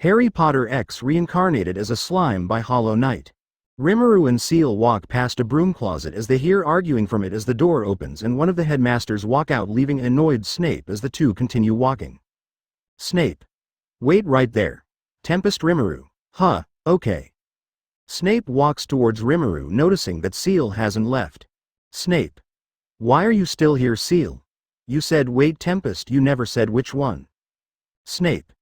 Harry Potter X Reincarnated as a Slime by HollowKnight. Rimuru and Seal walk past a broom closet as they hear arguing from it as the door opens and one of the headmasters walk out, leaving an annoyed Snape as the two continue walking. Snape. Wait right there. Tempest. Rimuru. Huh, okay. Snape walks towards Rimuru, noticing that Seal hasn't left. Snape. Why are you still here, Seal? You said wait. Tempest. You never said which one. Snape.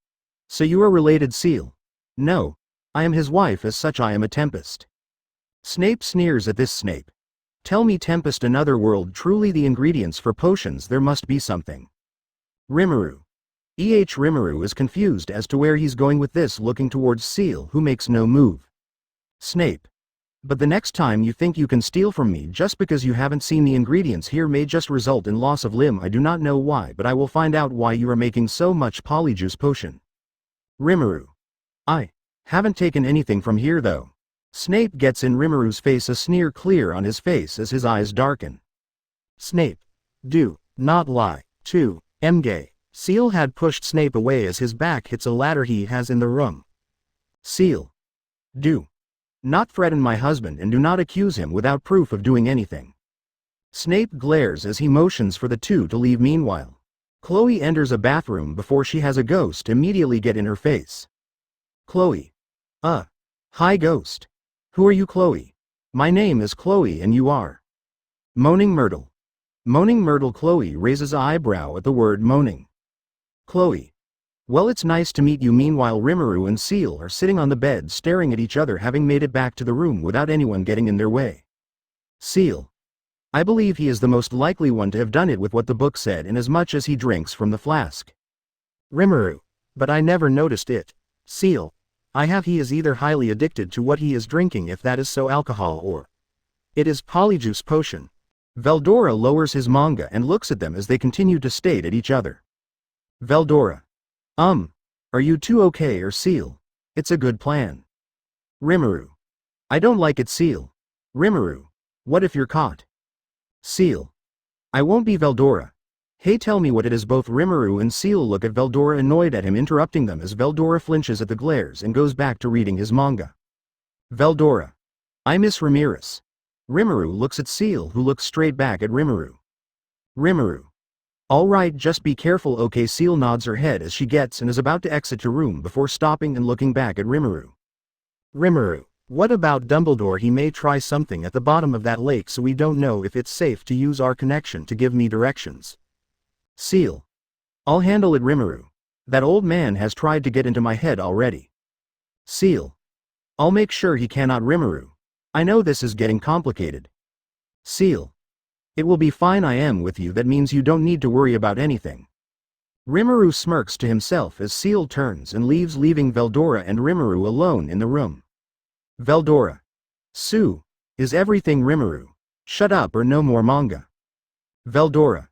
So you are related, Seal? No. I am his wife, as such I am a Tempest. Snape sneers at this. Snape. Tell me, Tempest, another world, truly the ingredients for potions, there must be something. Rimuru. Rimuru is confused as to where he's going with this, looking towards Seal, who makes no move. Snape. But the next time you think you can steal from me just because you haven't seen the ingredients here may just result in loss of limb. I do not know why, but I will find out why you are making so much polyjuice potion. Rimuru. I haven't taken anything from here though. Snape gets in Rimuru's face, a sneer clear on his face as his eyes darken. Snape. Do not lie to MJ. Seal had pushed Snape away as his back hits a ladder he has in the room. Seal. Do not threaten my husband and do not accuse him without proof of doing anything. Snape glares as he motions for the two to leave. Meanwhile, Chloe enters a bathroom before she has a ghost immediately get in her face. Chloe. Hi ghost. Who are you? Chloe. My name is Chloe and you are? Moaning Myrtle. Moaning Myrtle. Chloe raises an eyebrow at the word moaning. Chloe. Well, it's nice to meet you. Meanwhile, Rimuru and Seal are sitting on the bed staring at each other, having made it back to the room without anyone getting in their way. Seal. I believe he is the most likely one to have done it with what the book said, inasmuch as he drinks from the flask. Rimuru. But I never noticed it. Seal. He is either highly addicted to what he is drinking, if that is so, alcohol, or it is polyjuice potion. Veldora lowers his manga and looks at them as they continue to stare at each other. Veldora. Are you two okay, or Seal? It's a good plan. Rimuru. I don't like it, Seal. Rimuru. What if you're caught? Seal. I won't be. Veldora. Hey, tell me what it is. Both Rimuru and Seal look at Veldora, annoyed at him interrupting them, as Veldora flinches at the glares and goes back to reading his manga. Veldora. I miss Ramirez. Rimuru looks at Seal, who looks straight back at Rimuru. Rimuru. Alright, just be careful, okay. Seal nods her head as she gets and is about to exit her room before stopping and looking back at Rimuru. Rimuru. What about Dumbledore? He may try something at the bottom of that lake, so we don't know if it's safe to use our connection to give me directions. Seal. I'll handle it, Rimuru. That old man has tried to get into my head already. Seal. I'll make sure he cannot. Rimuru. I know this is getting complicated. Seal. It will be fine. I am with you. That means you don't need to worry about anything. Rimuru smirks to himself as Seal turns and leaves, leaving Veldora and Rimuru alone in the room. Veldora. Sue. Is everything? Rimuru. Shut up or no more manga. Veldora.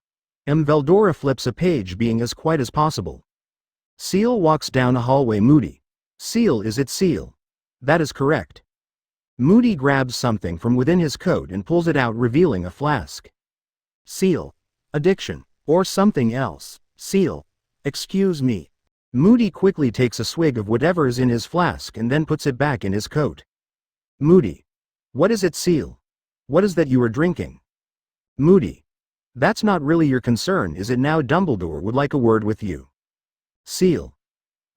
Veldora flips a page, being as quiet as possible. Seal walks down a hallway. Moody. Seal, is it Seal? That is correct. Moody grabs something from within his coat and pulls it out, revealing a flask. Seal. Addiction. Or something else. Seal. Excuse me. Moody quickly takes a swig of whatever is in his flask and then puts it back in his coat. Moody. What is it, Seal? What is that you are drinking? Moody. That's not really your concern, is it now? Dumbledore would like a word with you. Seal.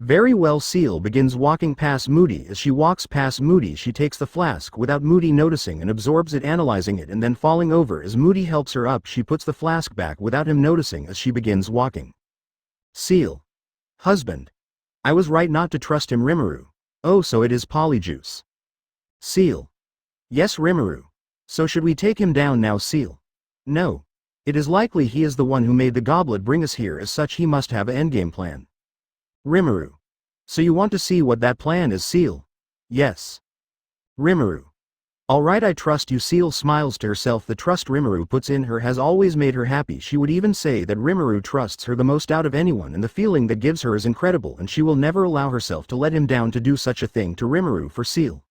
Very well. Seal begins walking past Moody. As she walks past Moody, she takes the flask without Moody noticing and absorbs it, analyzing it and then falling over. As Moody helps her up, she puts the flask back without him noticing as she begins walking. Seal. Husband. I was right not to trust him. Rimuru. Oh, so it is polyjuice. Seal. Yes, Rimuru. So should we take him down now? Seal. No. It is likely he is the one who made the goblet bring us here, as such he must have an endgame plan. Rimuru. So you want to see what that plan is? Seal. Yes. Rimuru. Alright, I trust you. Seal smiles to herself. The trust Rimuru puts in her has always made her happy. She would even say that Rimuru trusts her the most out of anyone, and the feeling that gives her is incredible, and she will never allow herself to let him down to do such a thing to Rimuru. For Seal,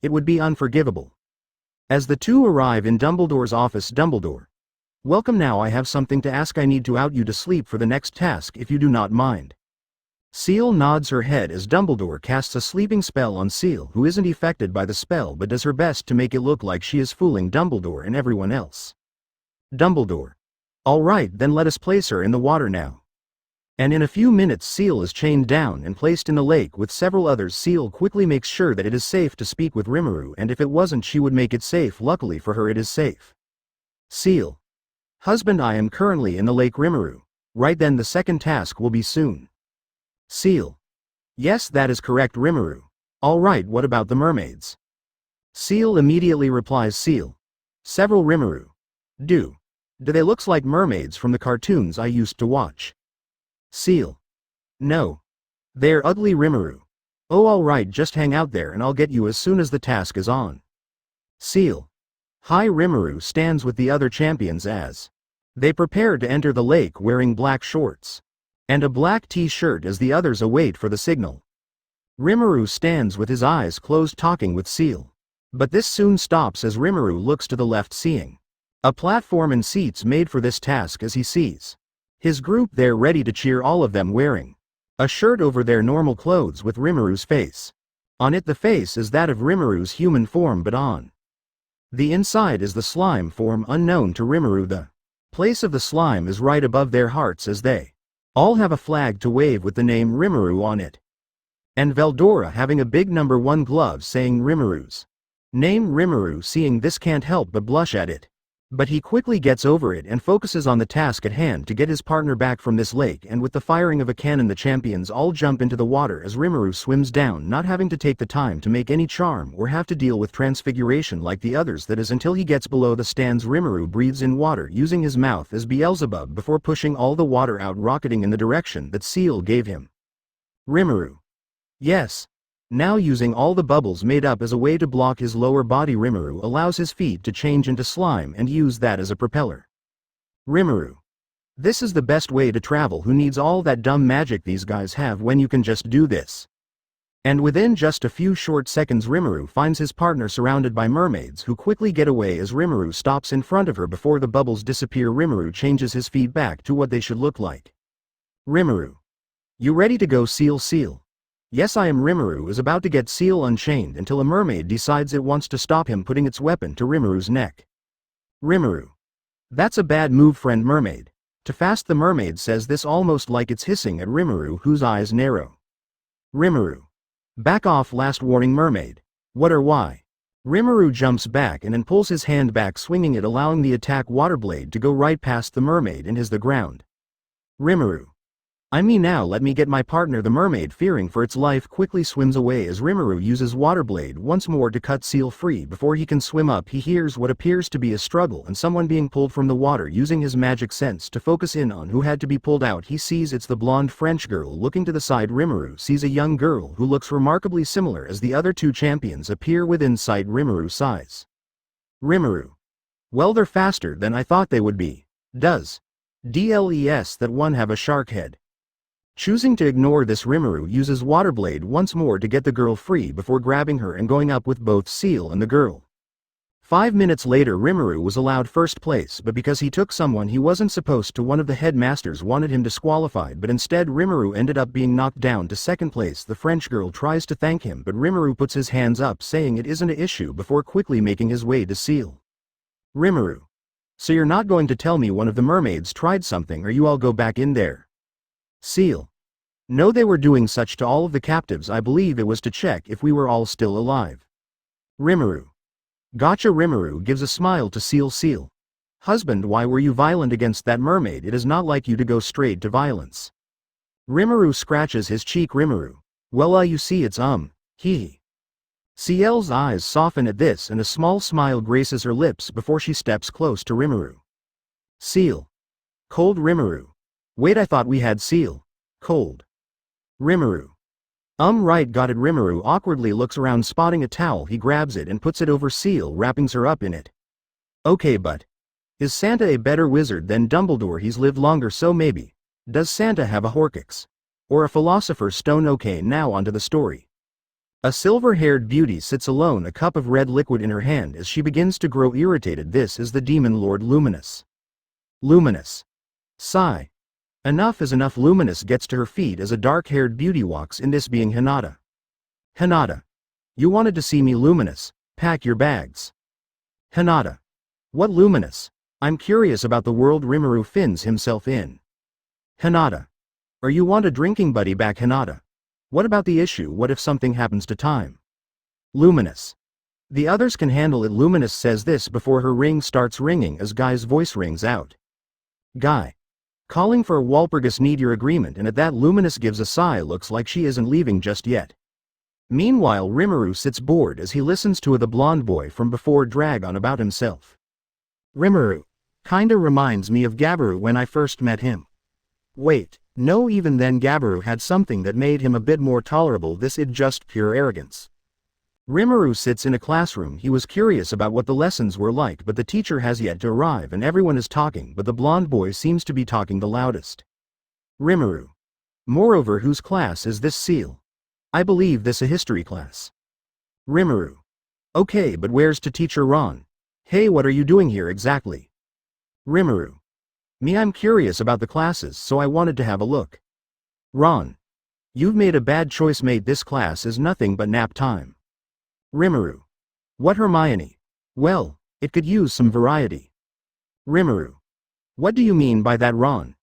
it would be unforgivable. As the two arrive in Dumbledore's office. Dumbledore. Welcome. Now I have something to ask. I need to out you to sleep for the next task, if you do not mind. Seal nods her head as Dumbledore casts a sleeping spell on Seal, who isn't affected by the spell but does her best to make it look like she is fooling Dumbledore and everyone else. Dumbledore. All right, then let us place her in the water now. And in a few minutes Seal is chained down and placed in the lake with several others. Seal quickly makes sure that it is safe to speak with Rimuru, and if it wasn't she would make it safe. Luckily for her it is safe. Seal. Husband, I am currently in the lake. Rimuru. Right then, the second task will be soon. Seal. Yes, that is correct, Rimuru. All right, what about the mermaids? Seal immediately replies. Seal. Several, Rimuru. Do they looks like mermaids from the cartoons I used to watch? Seal. No. They're ugly, Rimuru. Oh, all right, just hang out there and I'll get you as soon as the task is on. Seal. Hi. Rimuru stands with the other champions as they prepare to enter the lake, wearing black shorts and a black t-shirt as the others await for the signal. Rimuru stands with his eyes closed talking with Seal. But this soon stops as Rimuru looks to the left, seeing a platform and seats made for this task as he sees his group there ready to cheer, all of them wearing a shirt over their normal clothes with Rimuru's face on it. The face is that of Rimuru's human form, but on the inside is the slime form unknown to Rimuru. The place of the slime is right above their hearts as they all have a flag to wave with the name Rimuru on it. And Veldora having a big number 1 glove saying Rimuru's name. Rimuru seeing this can't help but blush at it. But he quickly gets over it and focuses on the task at hand to get his partner back from this lake, and with the firing of a cannon the champions all jump into the water as Rimuru swims down, not having to take the time to make any charm or have to deal with transfiguration like the others. That is until he gets below the stands. Rimuru breathes in water using his mouth as Beelzebub before pushing all the water out, rocketing in the direction that Seal gave him. Rimuru. Yes. Now using all the bubbles made up as a way to block his lower body, Rimuru allows his feet to change into slime and use that as a propeller. Rimuru. This is the best way to travel. Who needs all that dumb magic these guys have when you can just do this? And within just a few short seconds Rimuru finds his partner surrounded by mermaids who quickly get away as Rimuru stops in front of her before the bubbles disappear. Rimuru changes his feet back to what they should look like. Rimuru. You ready to go, Seal? Seal. Yes, I am. Rimuru is about to get Seal unchained until a mermaid decides it wants to stop him, putting its weapon to Rimuru's neck. Rimuru. That's a bad move, friend mermaid. Too fast. The mermaid says this almost like it's hissing at Rimuru, whose eyes narrow. Rimuru. Back off, last warning, mermaid. What or why? Rimuru jumps back and then pulls his hand back, swinging it, allowing the attack water blade to go right past the mermaid and hit the ground. Rimuru. I mean, now let me get my partner. The mermaid, fearing for its life, quickly swims away as Rimuru uses Waterblade once more to cut Seal free. Before he can swim up, he hears what appears to be a struggle and someone being pulled from the water. Using his magic sense to focus in on who had to be pulled out, he sees it's the blonde French girl. Looking to the side, Rimuru sees a young girl who looks remarkably similar as the other 2 champions appear within sight. Rimuru sighs. Rimuru. Well, they're faster than I thought they would be. Does that one have a shark head? Choosing to ignore this, Rimuru uses Waterblade once more to get the girl free before grabbing her and going up with both Seal and the girl. 5 minutes later, Rimuru was allowed first place, but because he took someone he wasn't supposed to, one of the headmasters wanted him disqualified, but instead Rimuru ended up being knocked down to second place. The French girl tries to thank him, but Rimuru puts his hands up saying it isn't an issue before quickly making his way to Seal. Rimuru. So you're not going to tell me one of the mermaids tried something, or you all go back in there? Seal. No, they were doing such to all of the captives. I believe it was to check if we were all still alive. Rimuru. Gotcha. Rimuru gives a smile to Seal. Seal. Husband, why were you violent against that mermaid? It is not like you to go straight to violence. Rimuru scratches his cheek. Rimuru. Well, you see, it's hee. Ciel's eyes soften at this and a small smile graces her lips before she steps close to Rimuru. Seal. Cold. Rimuru. Wait, I thought we had Seal. Cold. Rimuru. Right, got it. Rimuru awkwardly looks around, spotting a towel. He grabs it and puts it over Seal, wrapping her up in it. Okay, but is Santa a better wizard than Dumbledore? He's lived longer, so maybe. Does Santa have a Horcrux? Or a Philosopher's Stone? Okay, now onto the story. A silver-haired beauty sits alone, a cup of red liquid in her hand as she begins to grow irritated. This is the demon lord Luminous. Luminous. Sigh. Enough is enough. Luminous gets to her feet as a dark-haired beauty walks in, this being Hinata. Hinata. You wanted to see me, Luminous. Pack your bags. Hinata. What, Luminous? I'm curious about the world. Rimuru fins himself in. Hinata. Or you want a drinking buddy back, Hinata? What about the issue? What if something happens to time? Luminous. The others can handle it. Luminous says this before her ring starts ringing as Guy's voice rings out. Guy. Calling for a Walpurgis, need your agreement, and at that Luminous gives a sigh. Looks like she isn't leaving just yet. Meanwhile, Rimuru sits bored as he listens to the blonde boy from before drag on about himself. Rimuru. Kinda reminds me of Gabiru when I first met him. Wait, no, even then Gabiru had something that made him a bit more tolerable. This is just pure arrogance. Rimuru sits in a classroom. He was curious about what the lessons were like, but the teacher has yet to arrive and everyone is talking, but the blonde boy seems to be talking the loudest. Rimuru. Moreover, whose class is this, Seal? I believe this a history class. Rimuru. Okay, but where's to teacher Ron? Hey, what are you doing here exactly? Rimuru. Me, I'm curious about the classes, so I wanted to have a look. Ron. You've made a bad choice, mate. This class is nothing but nap time. Rimuru. What, Hermione? Well, it could use some variety. Rimuru. What do you mean by that, Ron?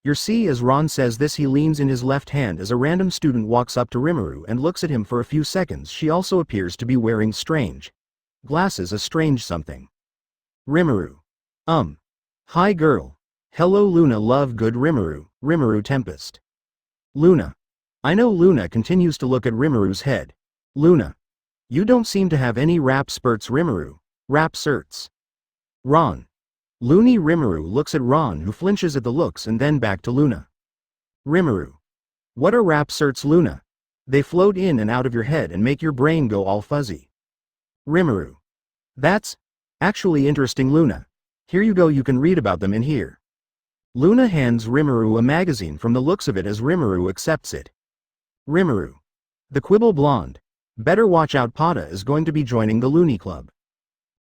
You see, as Ron says this, he leans in his left hand as a random student walks up to Rimuru and looks at him for a few seconds. She also appears to be wearing strange glasses, a strange something. Rimuru. Hi girl. Hello Luna, love, good Rimuru. Rimuru Tempest. Luna. I know. Luna continues to look at Rimuru's head. Luna. You don't seem to have any rap spurts, Rimuru. Rap certs. Ron. Loony. Rimuru looks at Ron, who flinches at the looks, and then back to Luna. Rimuru. What are rap certs, Luna? They float in and out of your head and make your brain go all fuzzy. Rimuru. That's actually interesting, Luna. Here you go, you can read about them in here. Luna hands Rimuru a magazine from the looks of it as Rimuru accepts it. Rimuru. The Quibble Blonde. Better watch out, Pata is going to be joining the Loony Club.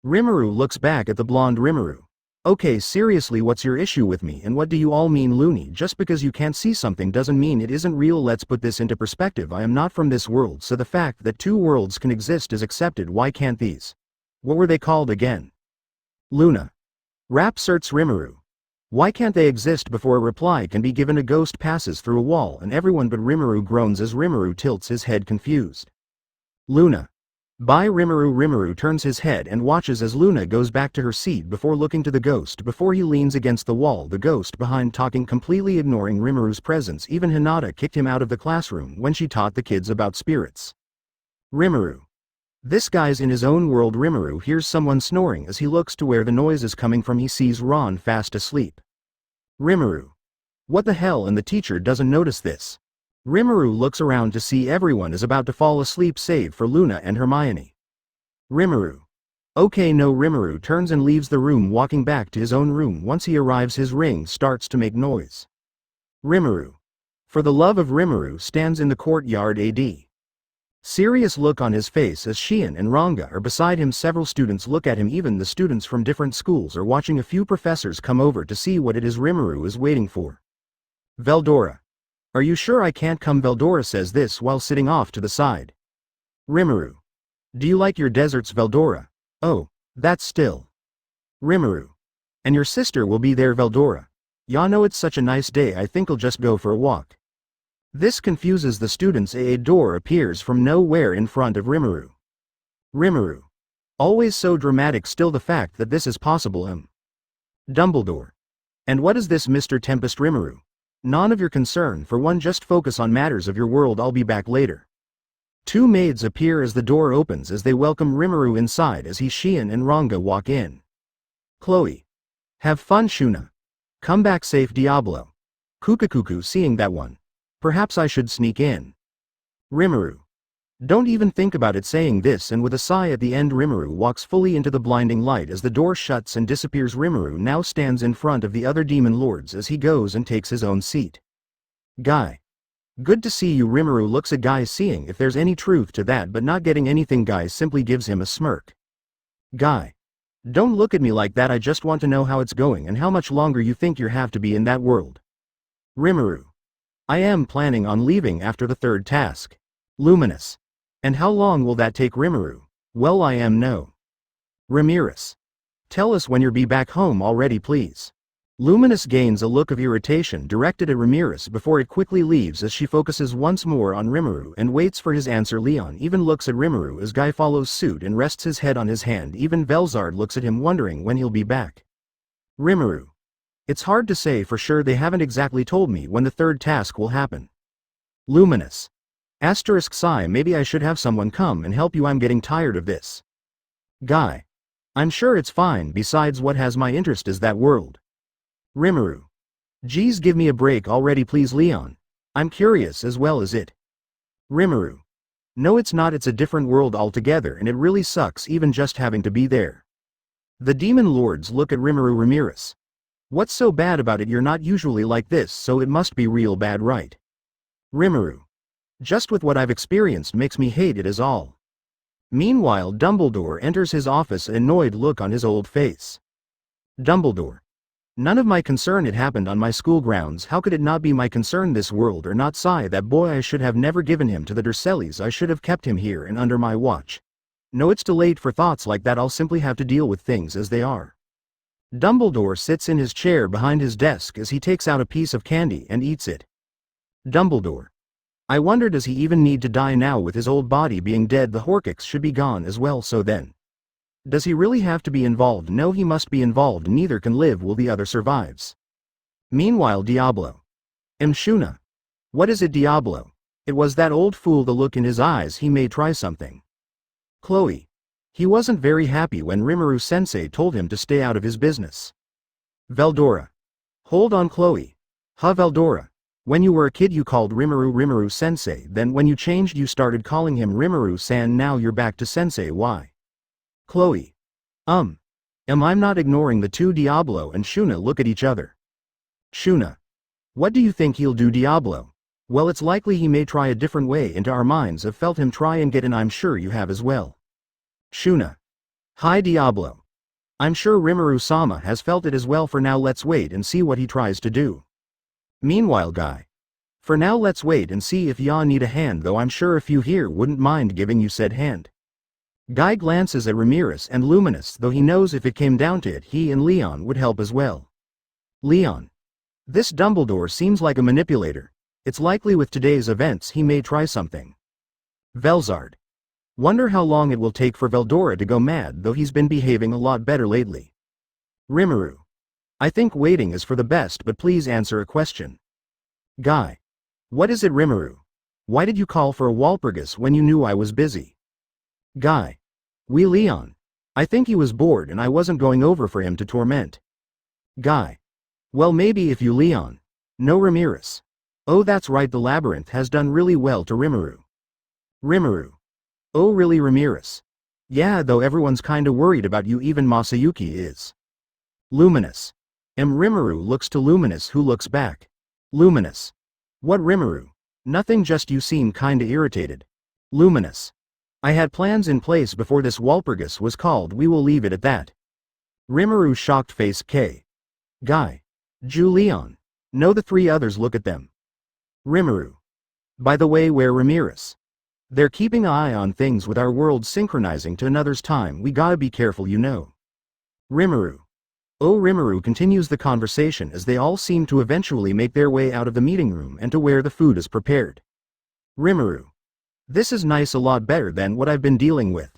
Rimuru looks back at the blonde Rimuru. Okay, seriously, what's your issue with me, and what do you all mean, Loony? Just because you can't see something doesn't mean it isn't real. Let's put this into perspective. I am not from this world, so the fact that two worlds can exist is accepted. Why can't these? What were they called again? Luna. Rap certs, Rimuru. Why can't they exist? Before a reply can be given, a ghost passes through a wall and everyone but Rimuru groans as Rimuru tilts his head confused. Luna. By Rimuru. Rimuru turns his head and watches as Luna goes back to her seat before looking to the ghost before he leans against the wall, the ghost behind talking, completely ignoring Rimuru's presence. Even Hinata kicked him out of the classroom when she taught the kids about spirits. Rimuru. This guy's in his own world. Rimuru hears someone snoring. As he looks to where the noise is coming from, he sees Ron fast asleep. Rimuru. What the hell, and the teacher doesn't notice this. Rimuru looks around to see everyone is about to fall asleep save for Luna and Hermione. Rimuru. Okay, no. Rimuru turns and leaves the room, walking back to his own room. Once he arrives, his ring starts to make noise. Rimuru. For the love of Rimuru stands in the courtyard, AD. Serious look on his face as Shion and Ranga are beside him. Several students look at him, even the students from different schools are watching. A few professors come over to see what it is Rimuru is waiting for. Veldora. Are you sure I can't come? Veldora says this while sitting off to the side. Rimuru. Do you like your deserts, Veldora? Oh, that's still. Rimuru. And your sister will be there, Veldora. Ya know, it's such a nice day, I think I'll just go for a walk. This confuses the students. A door appears from nowhere in front of Rimuru. Rimuru. Always so dramatic. Still, the fact that this is possible. Dumbledore. And what is this, Mr. Tempest? Rimuru. None of your concern. For one, just focus on matters of your world. I'll be back later. Two maids appear as the door opens as they welcome Rimuru inside as Shion and Ranga walk in. Chloe. Have fun, Shuna. Come back safe, Diablo. Kukakuku. Seeing that one. Perhaps I should sneak in. Rimuru. Don't even think about it. Saying this and with a sigh at the end, Rimuru walks fully into the blinding light as the door shuts and disappears. Rimuru now stands in front of the other demon lords as he goes and takes his own seat. Guy. Good to see you. Rimuru looks at Guy, seeing if there's any truth to that, but not getting anything. Guy simply gives him a smirk. Guy. Don't look at me like that. I just want to know how it's going and how much longer you think you have to be in that world. Rimuru. I am planning on leaving after the third task. Luminous. And how long will that take, Rimuru? Well, I am no. Ramirez. Tell us when you'll be back home already, please. Luminous gains a look of irritation directed at Ramirez before it quickly leaves as she focuses once more on Rimuru and waits for his answer. Leon even looks at Rimuru as Guy follows suit and rests his head on his hand. Even Velzard looks at him wondering when he'll be back. Rimuru. It's hard to say for sure, they haven't exactly told me when the third task will happen. Luminous. Asterisk sigh, maybe I should have someone come and help you, I'm getting tired of this. Guy. I'm sure it's fine, besides what has my interest is that world. Rimuru. Geez, give me a break already please, Leon. I'm curious as well as it. Rimuru. No, it's not, it's a different world altogether and it really sucks even just having to be there. The demon lords look at Rimuru. Ramirez. What's so bad about it? You're not usually like this, so it must be real bad, right? Rimuru. Just with what I've experienced makes me hate it is all. Meanwhile, Dumbledore enters his office, an annoyed look on his old face. Dumbledore. None of my concern, it happened on my school grounds, how could it not be my concern? This world or not, sigh, that boy, I should have never given him to the Dursellis, I should have kept him here and under my watch. No, it's too late for thoughts like that, I'll simply have to deal with things as they are. Dumbledore sits in his chair behind his desk as he takes out a piece of candy and eats it. Dumbledore. I wonder, does he even need to die now with his old body being dead? The Horcrux should be gone as well, so then. Does he really have to be involved? No, he must be involved, neither can live while the other survives. Meanwhile, Diablo. Shuna. What is it, Diablo? It was that old fool, the look in his eyes, he may try something. Chloe. He wasn't very happy when Rimuru sensei told him to stay out of his business. Veldora. Hold on, Chloe. Veldora. When you were a kid you called Rimuru sensei, then when you changed you started calling him Rimuru-san, now you're back to sensei, why? Chloe. I'm not ignoring the two. Diablo and Shuna look at each other. Shuna. What do you think he'll do, Diablo? Well, it's likely he may try a different way into our minds. Have felt him try and get in, I'm sure you have as well. Shuna. Hi, Diablo. I'm sure Rimuru-sama has felt it as well. For now let's wait and see what he tries to do. Meanwhile, Guy. For now let's wait and see if ya need a hand, though I'm sure a few here wouldn't mind giving you said hand. Guy glances at Ramirez and Luminous, though he knows if it came down to it he and Leon would help as well. Leon. This Dumbledore seems like a manipulator. It's likely with today's events he may try something. Velzard. Wonder how long it will take for Veldora to go mad, though he's been behaving a lot better lately. Rimuru. I think waiting is for the best, but please answer a question. Guy. What is it, Rimuru? Why did you call for a Walpurgis when you knew I was busy? Guy. Leon. I think he was bored and I wasn't going over for him to torment. Guy. Well, maybe if you, Leon. No, Ramirez. Oh, that's right, the labyrinth has done really well to Rimuru. Rimuru. Oh really, Ramirez? Yeah, though everyone's kinda worried about you, even Masayuki is. Luminous. Rimuru looks to Luminous, who looks back. Luminous. What, Rimuru? Nothing, just you seem kinda irritated. Luminous. I had plans in place before this Walpurgis was called, we will leave it at that. Rimuru shocked face. K. Guy. Leon. No, the three others look at them. Rimuru. By the way, where Ramirez? They're keeping an eye on things with our world synchronizing to another's time, we gotta be careful, you know. Rimuru. Oh, Rimuru continues the conversation as they all seem to eventually make their way out of the meeting room and to where the food is prepared. Rimuru. This is nice, a lot better than what I've been dealing with.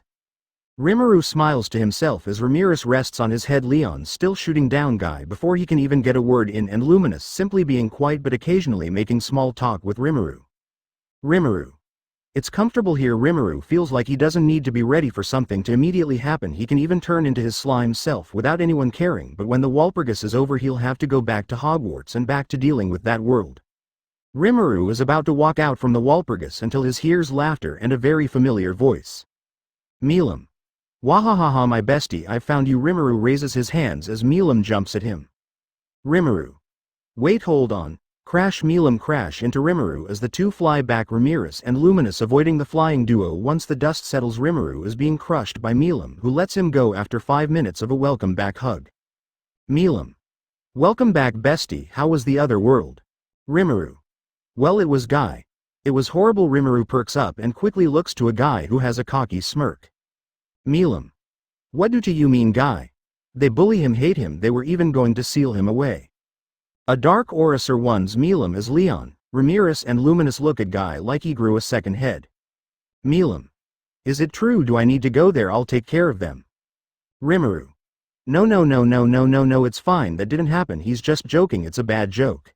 Rimuru smiles to himself as Ramirez rests on his head. Leon still shooting down Guy before he can even get a word in, and Luminous simply being quiet but occasionally making small talk with Rimuru. Rimuru. It's comfortable here. Rimuru feels like he doesn't need to be ready for something to immediately happen. He can even turn into his slime self without anyone caring, but when the Walpurgis is over he'll have to go back to Hogwarts and back to dealing with that world. Rimuru is about to walk out from the Walpurgis until he hears laughter and a very familiar voice. Milam. Wahahaha, my bestie, I've found you. Rimuru raises his hands as Milam jumps at him. Rimuru. Wait, hold on. Crash. Milam crash into Rimuru as the two fly back. Ramirez and Luminous avoiding the flying duo. Once the dust settles, Rimuru is being crushed by Milam, who lets him go after 5 minutes of a welcome back hug. Milam. Welcome back, bestie, how was the other world? Rimuru. Well, it was Guy. It was horrible. Rimuru perks up and quickly looks to a Guy who has a cocky smirk. Milam. What do you mean, Guy? They bully him, hate him, they were even going to seal him away. A dark aura surrounds Milam as Leon, Ramirez and Luminous look at Guy like he grew a second head. Milam. Is it true? Do I need to go there? I'll take care of them. Rimuru. No, it's fine, that didn't happen, he's just joking, it's a bad joke.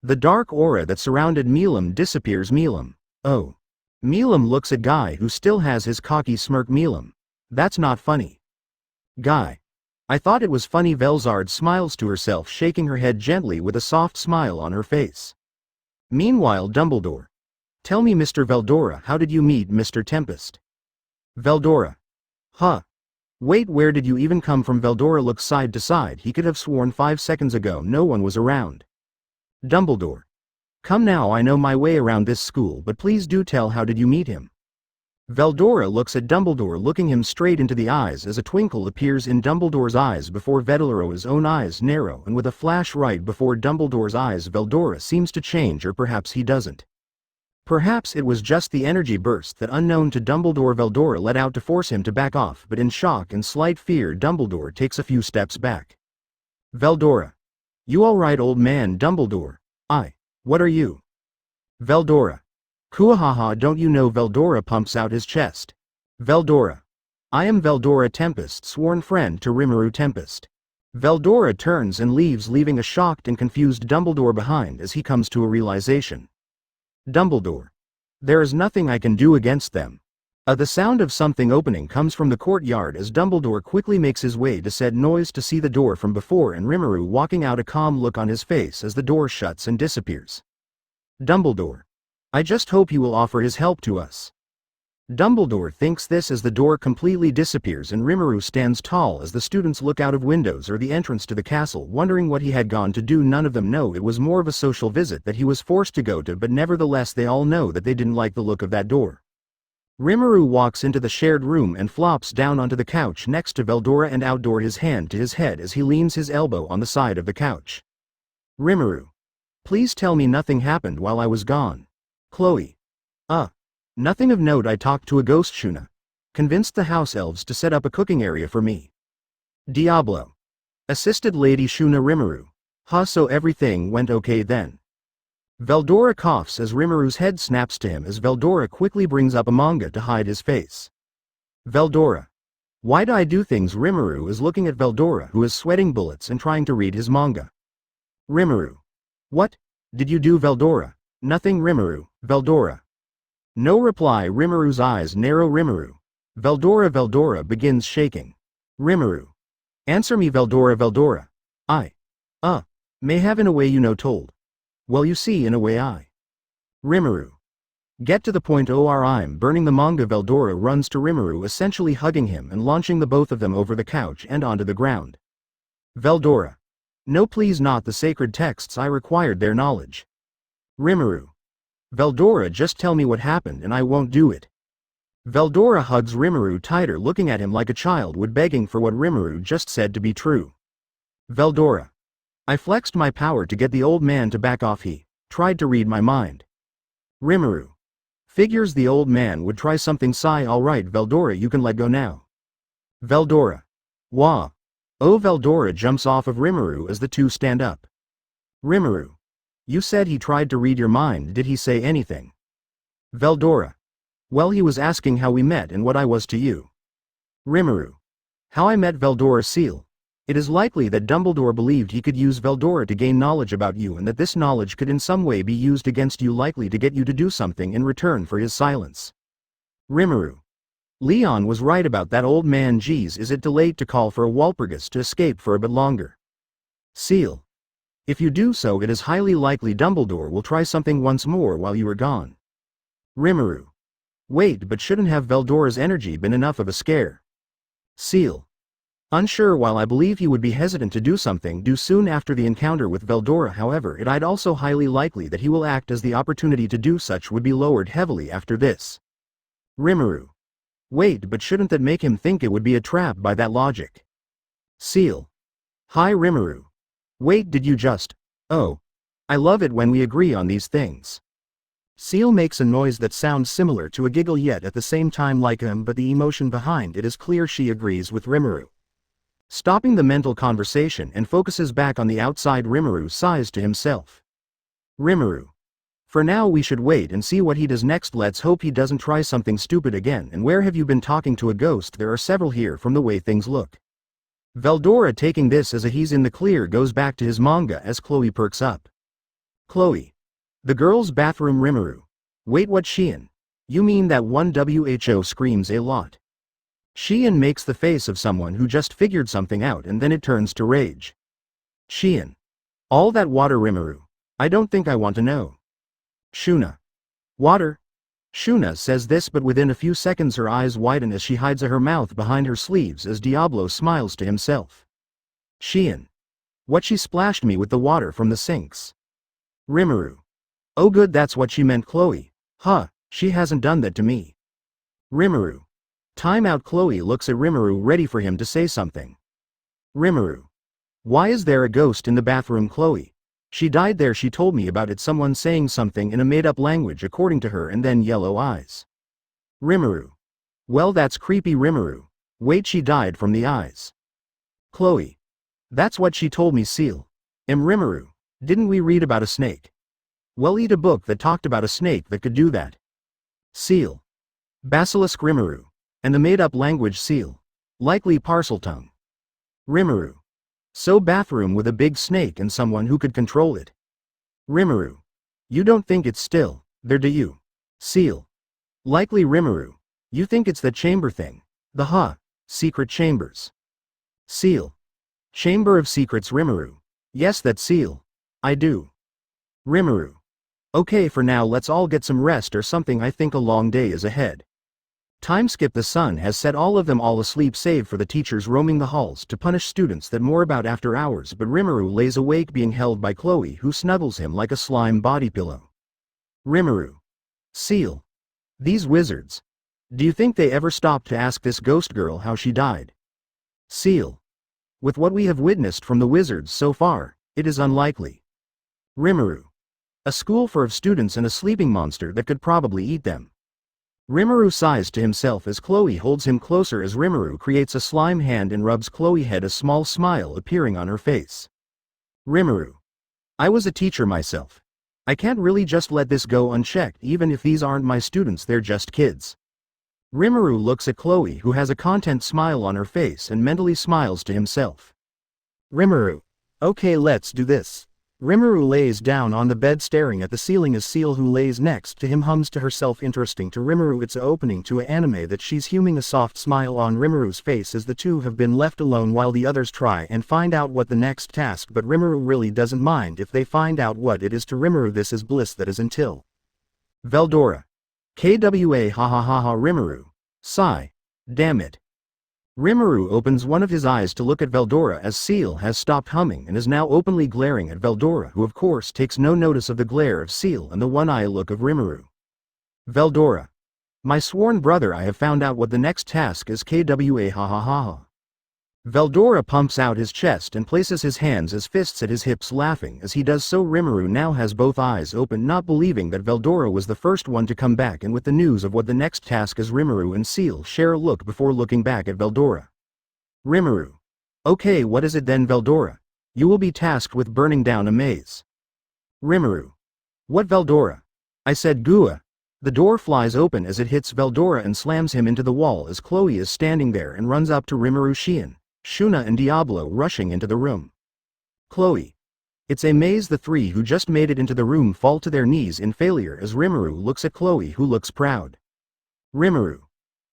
The dark aura that surrounded Milam disappears. Milam. Oh. Milam looks at Guy who still has his cocky smirk. Milam. That's not funny. Guy. I thought it was funny. Velzard smiles to herself, shaking her head gently with a soft smile on her face. Meanwhile, Dumbledore. Tell me, Mr. Veldora, how did you meet Mr. Tempest? Veldora. Huh. Wait, where did you even come from? Veldora looks side to side. He could have sworn 5 seconds ago no one was around. Dumbledore. Come now, I know my way around this school, but please do tell, how did you meet him? Veldora looks at Dumbledore, looking him straight into the eyes as a twinkle appears in Dumbledore's eyes before Veldora's own eyes narrow, and with a flash right before Dumbledore's eyes Veldora seems to change, or perhaps he doesn't. Perhaps it was just the energy burst that unknown to Dumbledore Veldora let out to force him to back off, but in shock and slight fear Dumbledore takes a few steps back. Veldora. You alright, old man? Dumbledore. What are you? Veldora. Kuahaha, don't you know? Veldora pumps out his chest. Veldora. I am Veldora Tempest, sworn friend to Rimuru Tempest. Veldora turns and leaves, leaving a shocked and confused Dumbledore behind as he comes to a realization. Dumbledore. There is nothing I can do against them. The sound of something opening comes from the courtyard as Dumbledore quickly makes his way to said noise to see the door from before and Rimuru walking out, a calm look on his face as the door shuts and disappears. Dumbledore. I just hope he will offer his help to us. Dumbledore thinks this as the door completely disappears and Rimuru stands tall as the students look out of windows or the entrance to the castle, wondering what he had gone to do. None of them know it was more of a social visit that he was forced to go to, but nevertheless they all know that they didn't like the look of that door. Rimuru walks into the shared room and flops down onto the couch next to Veldora and outdoor, his hand to his head as he leans his elbow on the side of the couch. Rimuru. Please tell me nothing happened while I was gone. Chloe. Nothing of note. I talked to a ghost Shuna. Convinced the house elves to set up a cooking area for me. Diablo. Assisted Lady Shuna. Rimuru. So everything went okay then. Veldora coughs as Rimuru's head snaps to him as Veldora quickly brings up a manga to hide his face. Veldora. Why do I do things? Rimuru is looking at Veldora, who is sweating bullets and trying to read his manga. Rimuru. What did you do? Veldora. Nothing. Rimuru. Veldora. No reply. Rimuru's eyes narrow. Rimuru. Veldora begins shaking. Rimuru. Answer me. Veldora. I may have, in a way, told. Well, you see, in a way I. Rimuru. Get to the point. I'm burning the manga. Veldora runs to Rimuru, essentially hugging him and launching the both of them over the couch and onto the ground. Veldora. No, please, not the sacred texts. I required their knowledge. Rimuru. Veldora, just tell me what happened and I won't do it. Veldora hugs Rimuru tighter, looking at him like a child would, begging for what Rimuru just said to be true. Veldora. I flexed my power to get the old man to back off. He tried to read my mind. Rimuru. Figures the old man would try something. Sigh. Alright Veldora, you can let go now. Veldora. Wah. Veldora jumps off of Rimuru as the two stand up. Rimuru. You said he tried to read your mind. Did he say anything? Veldora. Well, he was asking how we met and what I was to you. Rimuru. How I met Veldora. Seal. It is likely that Dumbledore believed he could use Veldora to gain knowledge about you and that this knowledge could in some way be used against you, likely to get you to do something in return for his silence. Rimuru. Leon was right about that old man. Geez, is it too late to call for a Walpurgis to escape for a bit longer? Seal. If you do so, it is highly likely Dumbledore will try something once more while you are gone. Rimuru. Wait, but shouldn't have Veldora's energy been enough of a scare? Seal. Unsure. While I believe he would be hesitant to do something soon after the encounter with Veldora, however, it is also highly likely that he will act as the opportunity to do such would be lowered heavily after this. Rimuru. Wait, but shouldn't that make him think it would be a trap by that logic? Seal. Hi Rimuru. Wait, did you just... I love it when we agree on these things. Seal makes a noise that sounds similar to a giggle yet at the same time like him, but the emotion behind it is clear. She agrees with Rimuru. Stopping the mental conversation and focuses back on the outside. Rimuru sighs to himself. Rimuru. For now we should wait and see what he does next. Let's hope he doesn't try something stupid again. And where have you been talking to a ghost? There are several here from the way things look. Veldora, taking this as a he's in the clear, goes back to his manga as Chloe perks up. Chloe. The girls' bathroom. Rimuru. Wait, what? Shion? You mean that one? Who screams a lot. Shion makes the face of someone who just figured something out, and then it turns to rage. Shion. All that water. Rimuru. I don't think I want to know. Shuna. Water? Shuna says this, but within a few seconds her eyes widen as she hides her mouth behind her sleeves as Diablo smiles to himself. Shion. What? She splashed me with the water from the sinks. Rimuru. Oh good, that's what she meant. Chloe. Huh, she hasn't done that to me. Rimuru. Time out. Chloe looks at Rimuru, ready for him to say something. Rimuru. Why is there a ghost in the bathroom? Chloe. She died there. She told me about it. Someone saying something in a made-up language according to her, and then yellow eyes. Rimuru. Well, that's creepy. Rimuru. Wait, she died from the eyes. Chloe. That's what she told me. Seal. Rimuru. Didn't we read about a snake? Well, eat a book that talked about a snake that could do that. Seal. Basilisk. Rimuru. And the made-up language. Seal. Likely Parseltongue. Rimuru. So bathroom with a big snake and someone who could control it. Rimuru. You don't think it's still there, do you? Seal. Likely. Rimuru. You think it's the chamber thing? The secret chambers. Seal. Chamber of Secrets. Rimuru. Yes, that's Seal. I do. Rimuru. Okay, for now let's all get some rest or something. I think a long day is ahead. Time skip. The sun has set all of them all asleep save for the teachers roaming the halls to punish students. That more about after hours, but Rimuru lays awake being held by Chloe, who snuggles him like a slime body pillow. Rimuru. Seal. These wizards. Do you think they ever stopped to ask this ghost girl how she died? Seal. With what we have witnessed from the wizards so far, it is unlikely. Rimuru. A school full of students and a sleeping monster that could probably eat them. Rimuru sighs to himself as Chloe holds him closer as Rimuru creates a slime hand and rubs Chloe's head, a small smile appearing on her face. Rimuru. I was a teacher myself. I can't really just let this go unchecked. Even if these aren't my students, they're just kids. Rimuru looks at Chloe, who has a content smile on her face, and mentally smiles to himself. Rimuru. Okay, let's do this. Rimuru lays down on the bed staring at the ceiling as Seal, who lays next to him, hums to herself. Interesting to Rimuru, it's opening to an anime that she's humming. A soft smile on Rimuru's face as the two have been left alone while the others try and find out what the next task, but Rimuru really doesn't mind if they find out what it is. To Rimuru, this is bliss, that is until Veldora. KWA ha ha ha ha. Rimuru. Sigh. Damn it. Rimuru opens one of his eyes to look at Veldora as Seal has stopped humming and is now openly glaring at Veldora, who of course takes no notice of the glare of Seal and the one-eye look of Rimuru. Veldora. My sworn brother, I have found out what the next task is. KWA ha ha ha ha. Veldora pumps out his chest and places his hands as fists at his hips, laughing as he does so. Rimuru now has both eyes open, not believing that Veldora was the first one to come back, and with the news of what the next task is, Rimuru and Seal share a look before looking back at Veldora. Rimuru. Okay, what is it then? Veldora. You will be tasked with burning down a maze. Rimuru. What? Veldora? I said Gua. The door flies open as it hits Veldora and slams him into the wall as Chloe is standing there and runs up to Rimuru. Shion, Shuna and Diablo rushing into the room. Chloe. It's a maze. The three who just made it into the room fall to their knees in failure as Rimuru looks at Chloe, who looks proud. Rimuru.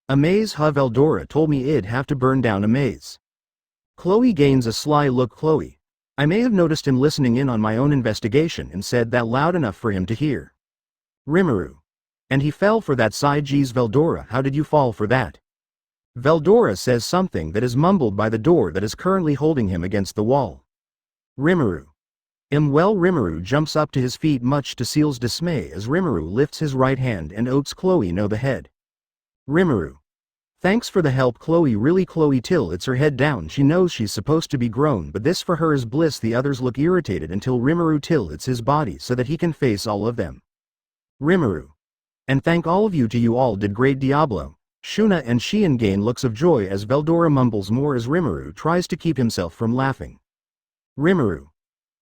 A maze? Huh? Veldora told me it'd have to burn down a maze. Chloe gains a sly look. Chloe. I may have noticed him listening in on my own investigation and said that loud enough for him to hear. Rimuru. And he fell for that sigh. Geez, Veldora, how did you fall for that? Veldora says something that is mumbled by the door that is currently holding him against the wall. Rimuru. Well, Rimuru jumps up to his feet much to Seal's dismay as Rimuru lifts his right hand and oats Chloe no the head. Rimuru. Thanks for the help, Chloe. Really, Chloe tilts her head down. She knows she's supposed to be grown, but this for her is bliss. The others look irritated until Rimuru tilts his body so that he can face all of them. Rimuru. And thank all of you. To you all did great, Diablo. Shuna and Shion gain looks of joy as Veldora mumbles more as Rimuru tries to keep himself from laughing. Rimuru.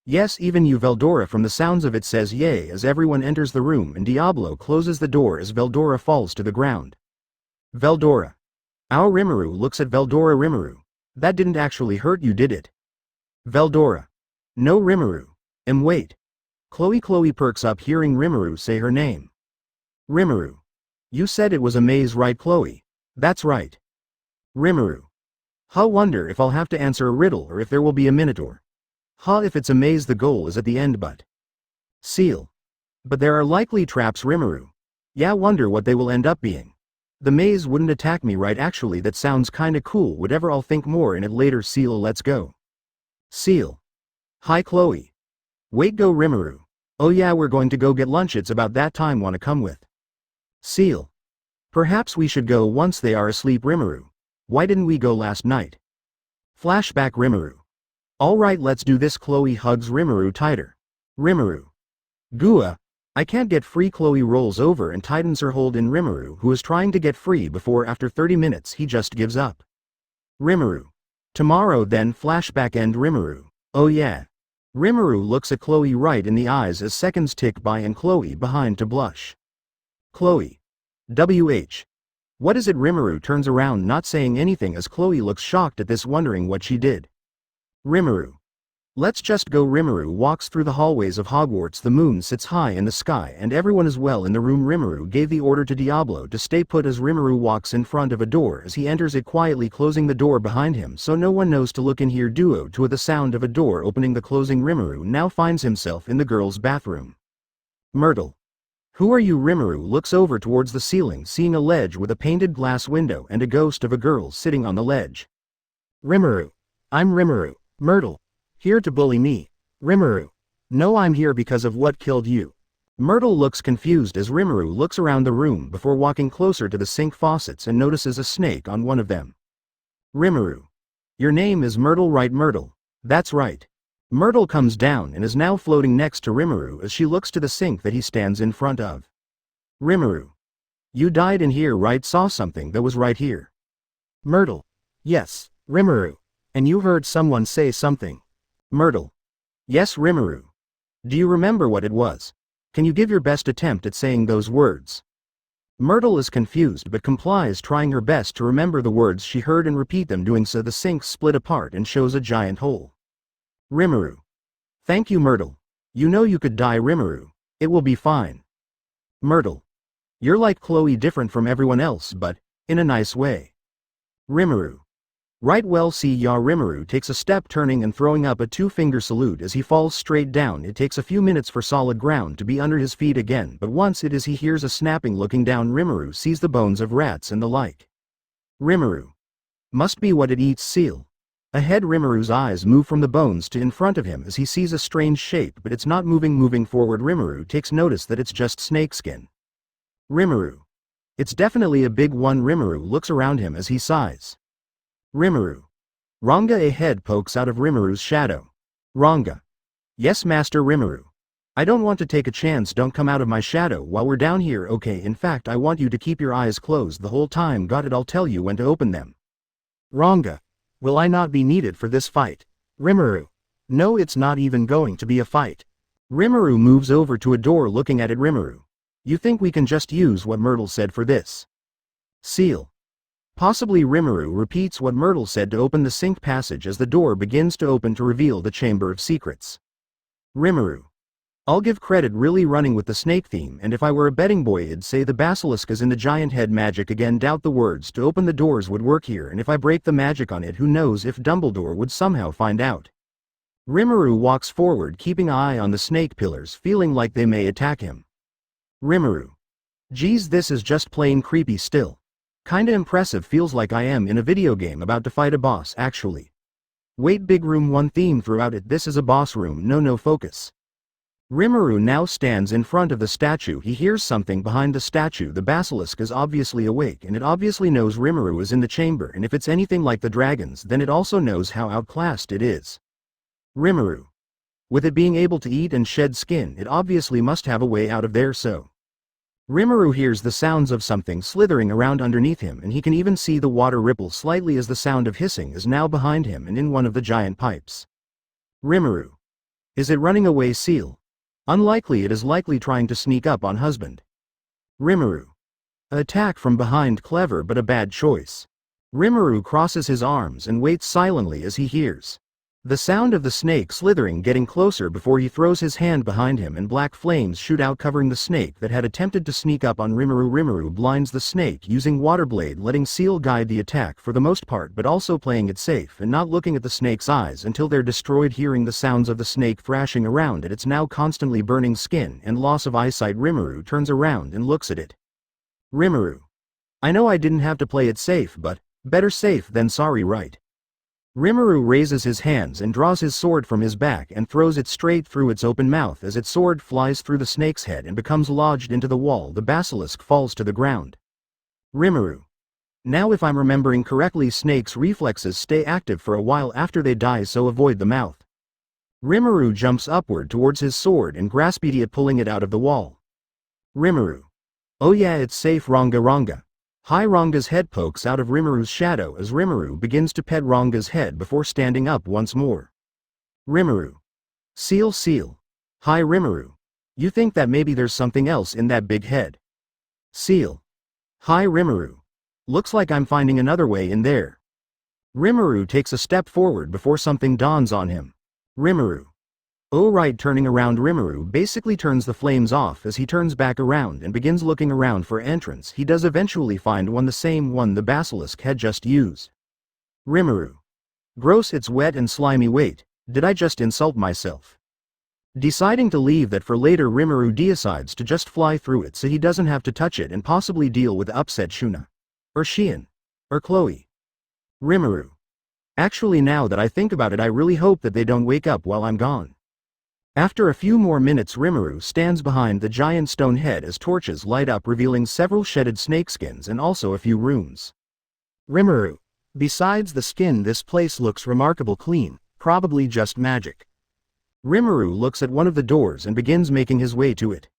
Yes, even you, Veldora, from the sounds of it, says yay as everyone enters the room, and Diablo closes the door as Veldora falls to the ground. Veldora. Our Rimuru looks at Veldora. Rimuru. That didn't actually hurt you, did it? Veldora. No, Rimuru. Wait. Chloe perks up hearing Rimuru say her name. Rimuru. You said it was a maze, right, Chloe? That's right. Rimuru. Wonder if I'll have to answer a riddle or if there will be a minotaur. If it's a maze, the goal is at the end, but... Seal. But there are likely traps, Rimuru. Yeah, wonder what they will end up being. The maze wouldn't attack me, right? Actually, that sounds kinda cool. Whatever, I'll think more in it later. Seal. Let's go. Seal. Hi, Chloe. Wait, go, Rimuru. Oh yeah, we're going to go get lunch. It's about that time. Wanna come with? Seal. Perhaps we should go once they are asleep, Rimuru. Why didn't we go last night? Flashback. Rimuru. Alright, let's do this. Chloe hugs Rimuru tighter. Rimuru. Gua. I can't get free. Chloe rolls over and tightens her hold in Rimuru, who is trying to get free before after 30 minutes he just gives up. Rimuru. Tomorrow then. Flashback. End. Rimuru. Oh yeah. Rimuru looks at Chloe right in the eyes as seconds tick by and Chloe behind to blush. Chloe. WH. What is it? Rimuru turns around, not saying anything as Chloe looks shocked at this, wondering what she did. Rimuru. Let's just go. Rimuru walks through the hallways of Hogwarts. The moon sits high in the sky and everyone is well in the room. Rimuru gave the order to Diablo to stay put as Rimuru walks in front of a door as he enters it quietly, closing the door behind him so no one knows to look in here. Duo to the sound of a door opening. The closing. Rimuru now finds himself in the girls' bathroom. Myrtle. Who are you? Rimuru looks over towards the ceiling, seeing a ledge with a painted glass window and a ghost of a girl sitting on the ledge. Rimuru. I'm Rimuru. Myrtle. Here to bully me. Rimuru. No, I'm here because of what killed you. Myrtle looks confused as Rimuru looks around the room before walking closer to the sink faucets and notices a snake on one of them. Rimuru. Your name is Myrtle, right? Myrtle. That's right. Myrtle comes down and is now floating next to Rimuru as she looks to the sink that he stands in front of. Rimuru. You died in here, right? Saw something that was right here. Myrtle. Yes, Rimuru. And you heard someone say something. Myrtle. Yes, Rimuru. Do you remember what it was? Can you give your best attempt at saying those words? Myrtle is confused but complies, trying her best to remember the words she heard and repeat them. Doing so, the sink split apart and shows a giant hole. Rimuru. Thank you, Myrtle. You know you could die, Rimuru. It will be fine. Myrtle. You're like Chloe, different from everyone else, but in a nice way. Rimuru. Right, well, see ya. Rimuru takes a step, turning and throwing up a two-finger salute as he falls straight down. It takes a few minutes for solid ground to be under his feet again, but once it is, he hears a snapping. Looking down, Rimuru sees the bones of rats and the like. Rimuru. Must be what it eats. Seal. Ahead, Rimuru's eyes move from the bones to in front of him as he sees a strange shape, but it's not moving. Moving forward, Rimuru takes notice that it's just snakeskin. Rimuru. It's definitely a big one. Rimuru looks around him as he sighs. Rimuru. Ranga. A head pokes out of Rimuru's shadow. Ranga. Yes, Master. Rimuru. I don't want to take a chance. Don't come out of my shadow while we're down here, okay? In fact, I want you to keep your eyes closed the whole time. Got it? I'll tell you when to open them. Ranga. Will I not be needed for this fight? Rimuru. No, it's not even going to be a fight. Rimuru moves over to a door, looking at it. Rimuru. You think we can just use what Myrtle said for this? Seal. Possibly. Rimuru repeats what Myrtle said to open the sink passage as the door begins to open to reveal the Chamber of Secrets. Rimuru. I'll give credit, really running with the snake theme, and if I were a betting boy I'd say the basilisk is in the giant head. Magic again. Doubt the words to open the doors would work here, and if I break the magic on it, who knows if Dumbledore would somehow find out. Rimuru walks forward, keeping an eye on the snake pillars, feeling like they may attack him. Rimuru. Geez, this is just plain creepy still. Kinda impressive. Feels like I am in a video game about to fight a boss, actually. Wait, big room 1 theme throughout it. This is a boss room. No focus. Rimuru now stands in front of the statue. He hears something behind the statue. The basilisk is obviously awake, and it obviously knows Rimuru is in the chamber, and if it's anything like the dragons, then it also knows how outclassed it is. Rimuru. With it being able to eat and shed skin, it obviously must have a way out of there, so. Rimuru hears the sounds of something slithering around underneath him, and he can even see the water ripple slightly as the sound of hissing is now behind him and in one of the giant pipes. Rimuru. Is it running away, Seal? Unlikely. It is likely trying to sneak up on husband. Rimuru. Attack from behind. Clever but a bad choice. Rimuru crosses his arms and waits silently as he hears the sound of the snake slithering getting closer before he throws his hand behind him and black flames shoot out covering the snake that had attempted to sneak up on Rimuru. Rimuru blinds the snake using Waterblade, letting Seal guide the attack for the most part, but also playing it safe and not looking at the snake's eyes until they're destroyed. Hearing the sounds of the snake thrashing around at its now constantly burning skin and loss of eyesight, Rimuru turns around and looks at it. Rimuru. I know I didn't have to play it safe, but better safe than sorry, right? Rimuru raises his hands and draws his sword from his back and throws it straight through its open mouth. As its sword flies through the snake's head and becomes lodged into the wall, the basilisk falls to the ground. Rimuru. Now if I'm remembering correctly, snakes' reflexes stay active for a while after they die, so avoid the mouth. Rimuru jumps upward towards his sword and grasps it, pulling it out of the wall. Rimuru. Oh yeah, it's safe. Ranga Ranga. Hi. Ranga's head pokes out of Rimuru's shadow as Rimuru begins to pet Ranga's head before standing up once more. Rimuru. Seal. Seal. Hi Rimuru. You think that maybe there's something else in that big head? Seal. Hi Rimuru. Looks like I'm finding another way in there. Rimuru takes a step forward before something dawns on him. Rimuru. Oh right. Turning around, Rimuru basically turns the flames off as he turns back around and begins looking around for entrance. He does eventually find one, the same one the basilisk had just used. Rimuru. Gross, it's wet and slimy. Wait, did I just insult myself? Deciding to leave that for later, Rimuru decides to just fly through it so he doesn't have to touch it and possibly deal with upset Shuna. Or Shion. Or Chloe. Rimuru. Actually, now that I think about it, I really hope that they don't wake up while I'm gone. After a few more minutes, Rimuru stands behind the giant stone head as torches light up, revealing several shedded snakeskins and also a few runes. Rimuru. Besides the skin, this place looks remarkable clean, probably just magic. Rimuru looks at one of the doors and begins making his way to it.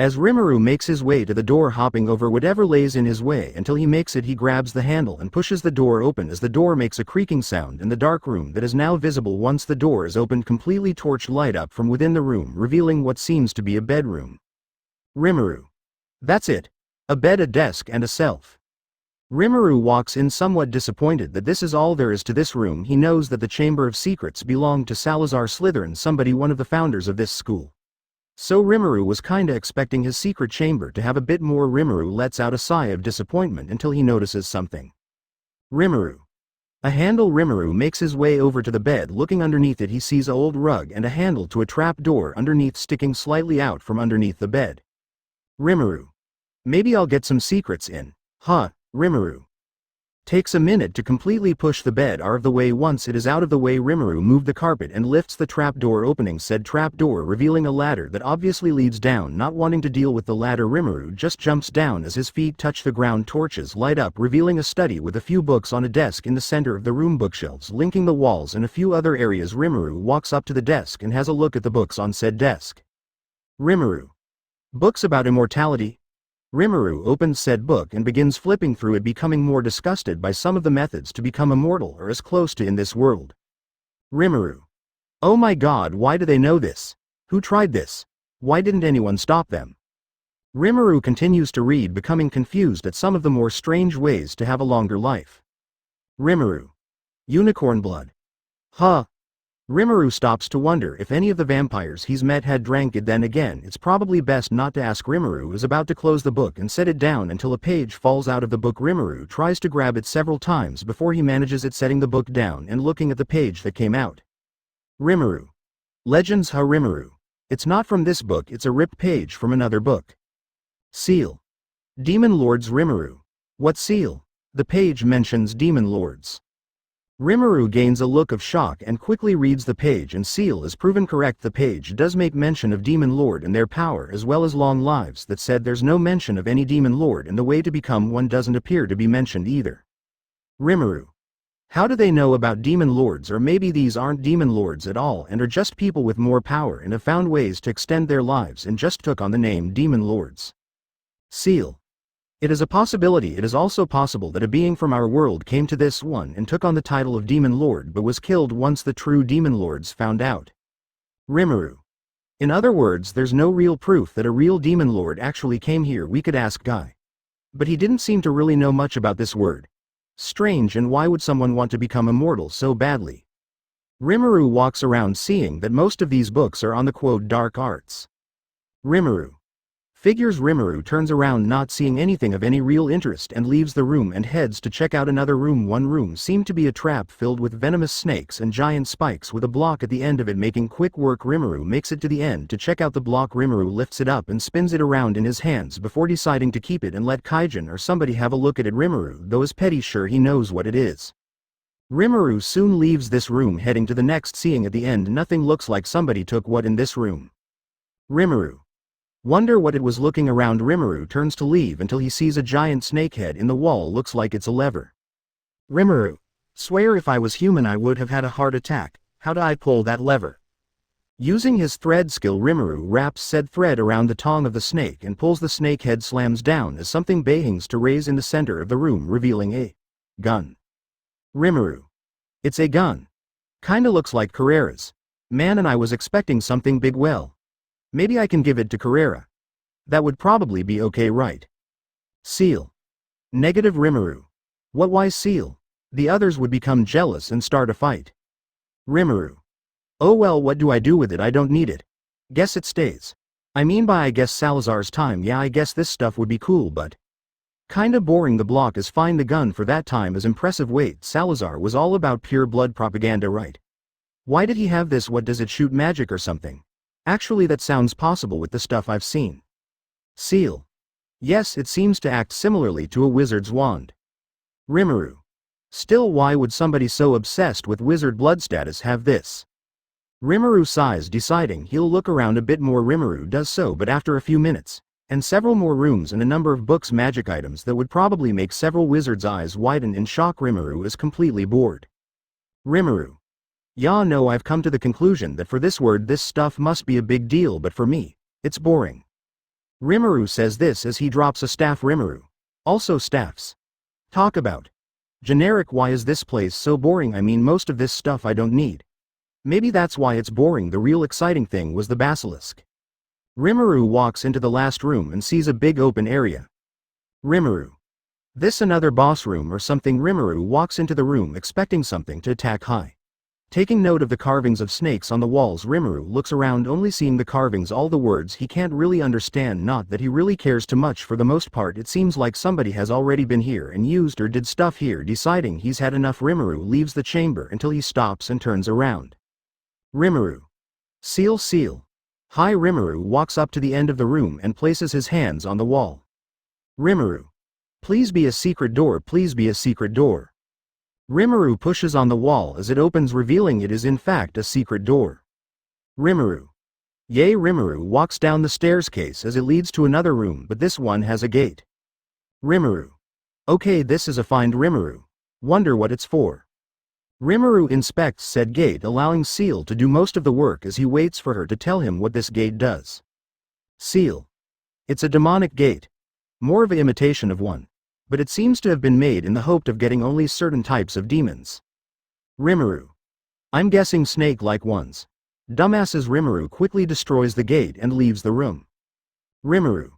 As Rimuru makes his way to the door, hopping over whatever lays in his way until he makes it, he grabs the handle and pushes the door open as the door makes a creaking sound in the dark room that is now visible once the door is opened completely. Torch light up from within the room, revealing what seems to be a bedroom. Rimuru. That's it. A bed, a desk, and a shelf. Rimuru walks in somewhat disappointed that this is all there is to this room. He knows that the Chamber of Secrets belonged to Salazar Slytherin, somebody, one of the founders of this school. So Rimuru was kinda expecting his secret chamber to have a bit more. Rimuru lets out a sigh of disappointment until he notices something. Rimuru. A handle. Rimuru makes his way over to the bed. Looking underneath it, he sees an old rug and a handle to a trap door underneath sticking slightly out from underneath the bed. Rimuru. Maybe I'll get some secrets in. Huh. Rimuru takes a minute to completely push the bed out of the way. Once it is out of the way, Rimuru moves the carpet and lifts the trapdoor, opening said trapdoor, revealing a ladder that obviously leads down. Not wanting to deal with the ladder, Rimuru just jumps down as his feet touch the ground. Torches light up, revealing a study with a few books on a desk in the center of the room, bookshelves linking the walls and a few other areas. Rimuru walks up to the desk and has a look at the books on said desk. Rimuru. Books about immortality? Rimuru opens said book and begins flipping through it, becoming more disgusted by some of the methods to become immortal or as close to in this world. Rimuru. Oh my god, why do they know this? Who tried this? Why didn't anyone stop them? Rimuru continues to read, becoming confused at some of the more strange ways to have a longer life. Rimuru. Unicorn blood. Huh. Rimuru stops to wonder if any of the vampires he's met had drank it. Then again, it's probably best not to ask. Rimuru is about to close the book and set it down until a page falls out of the book. Rimuru tries to grab it several times before he manages it, setting the book down and looking at the page that came out. Rimuru. Legends. Ha. Rimuru. It's not from this book, it's a ripped page from another book. Seal. Demon Lords. Rimuru. What seal? The page mentions demon lords. Rimuru gains a look of shock and quickly reads the page, and Seal is proven correct. The page does make mention of Demon Lord and their power as well as long lives. That said, there's no mention of any Demon Lord, and the way to become one doesn't appear to be mentioned either. Rimuru. How do they know about Demon Lords? Or maybe these aren't Demon Lords at all and are just people with more power and have found ways to extend their lives and just took on the name Demon Lords. Seal. It is a possibility. It is also possible that a being from our world came to this one and took on the title of Demon Lord but was killed once the true Demon Lords found out. Rimuru. In other words, there's no real proof that a real Demon Lord actually came here. We could ask Guy. But he didn't seem to really know much about this word. Strange, and why would someone want to become immortal so badly? Rimuru walks around seeing that most of these books are on the quote dark arts. Rimuru. Figures. Rimuru turns around not seeing anything of any real interest and leaves the room and heads to check out another room. One room seemed to be a trap filled with venomous snakes and giant spikes with a block at the end of it. Making quick work, Rimuru makes it to the end to check out the block. Rimuru lifts it up and spins it around in his hands before deciding to keep it and let Kaijin or somebody have a look at it. Rimuru, though, is petty sure he knows what it is. Rimuru soon leaves this room heading to the next, seeing at the end nothing. Looks like somebody took what in this room. Rimuru. Wonder what it was. Looking around, Rimuru turns to leave until he sees a giant snake head in the wall. Looks like it's a lever. Rimuru. Swear if I was human I would have had a heart attack. How do I pull that lever? Using his thread skill, Rimuru wraps said thread around the tongue of the snake and pulls. The snake head slams down as something bangs to raise in the center of the room, revealing a gun. Rimuru. It's a gun. Kinda looks like Carrera's. Man, and I was expecting something big. Well, maybe I can give it to Carrera. That would probably be okay, right? Seal. Negative. Rimuru. What? Why Seal? The others would become jealous and start a fight. Rimuru. Oh well, what do I do with it? I don't need it. Guess it stays. I mean by I guess Salazar's time. Yeah, I guess this stuff would be cool, but kinda boring. The block is fine. The gun for that time is impressive. Wait, Salazar was all about pure blood propaganda, right? Why did he have this? What does it shoot? Magic or something? Actually, that sounds possible with the stuff I've seen. Seal. Yes, it seems to act similarly to a wizard's wand. Rimuru. Still, why would somebody so obsessed with wizard blood status have this? Rimuru sighs, deciding he'll look around a bit more. Rimuru does so, but after a few minutes, and several more rooms and a number of books, magic items that would probably make several wizards' eyes widen in shock, Rimuru is completely bored. Rimuru. Yeah, no, I've come to the conclusion that for this word this stuff must be a big deal, but for me, it's boring. Rimuru says this as he drops a staff. Rimuru. Also staffs. Talk about. Generic. Why is this place so boring? I mean, most of this stuff I don't need. Maybe that's why it's boring. The real exciting thing was the basilisk. Rimuru walks into the last room and sees a big open area. Rimuru. This another boss room or something? Rimuru walks into the room expecting something to attack high. Taking note of the carvings of snakes on the walls, Rimuru looks around, only seeing the carvings, all the words he can't really understand. Not that he really cares too much. For the most part it seems like somebody has already been here and used or did stuff here. Deciding he's had enough, Rimuru leaves the chamber until he stops and turns around. Rimuru. Seal. Seal. Hi. Rimuru walks up to the end of the room and places his hands on the wall. Rimuru. Please be a secret door. Please be a secret door. Rimuru pushes on the wall as it opens, revealing it is in fact a secret door. Rimuru. Yay. Rimuru walks down the stairs case as it leads to another room, but this one has a gate. Rimuru. Okay, this is a find. Rimuru. Wonder what it's for. Rimuru inspects said gate, allowing Seal to do most of the work as he waits for her to tell him what this gate does. Seal. It's a demonic gate. More of an imitation of one. But it seems to have been made in the hope of getting only certain types of demons. Rimuru. I'm guessing snake-like ones. Dumbasses. Rimuru quickly destroys the gate and leaves the room. Rimuru.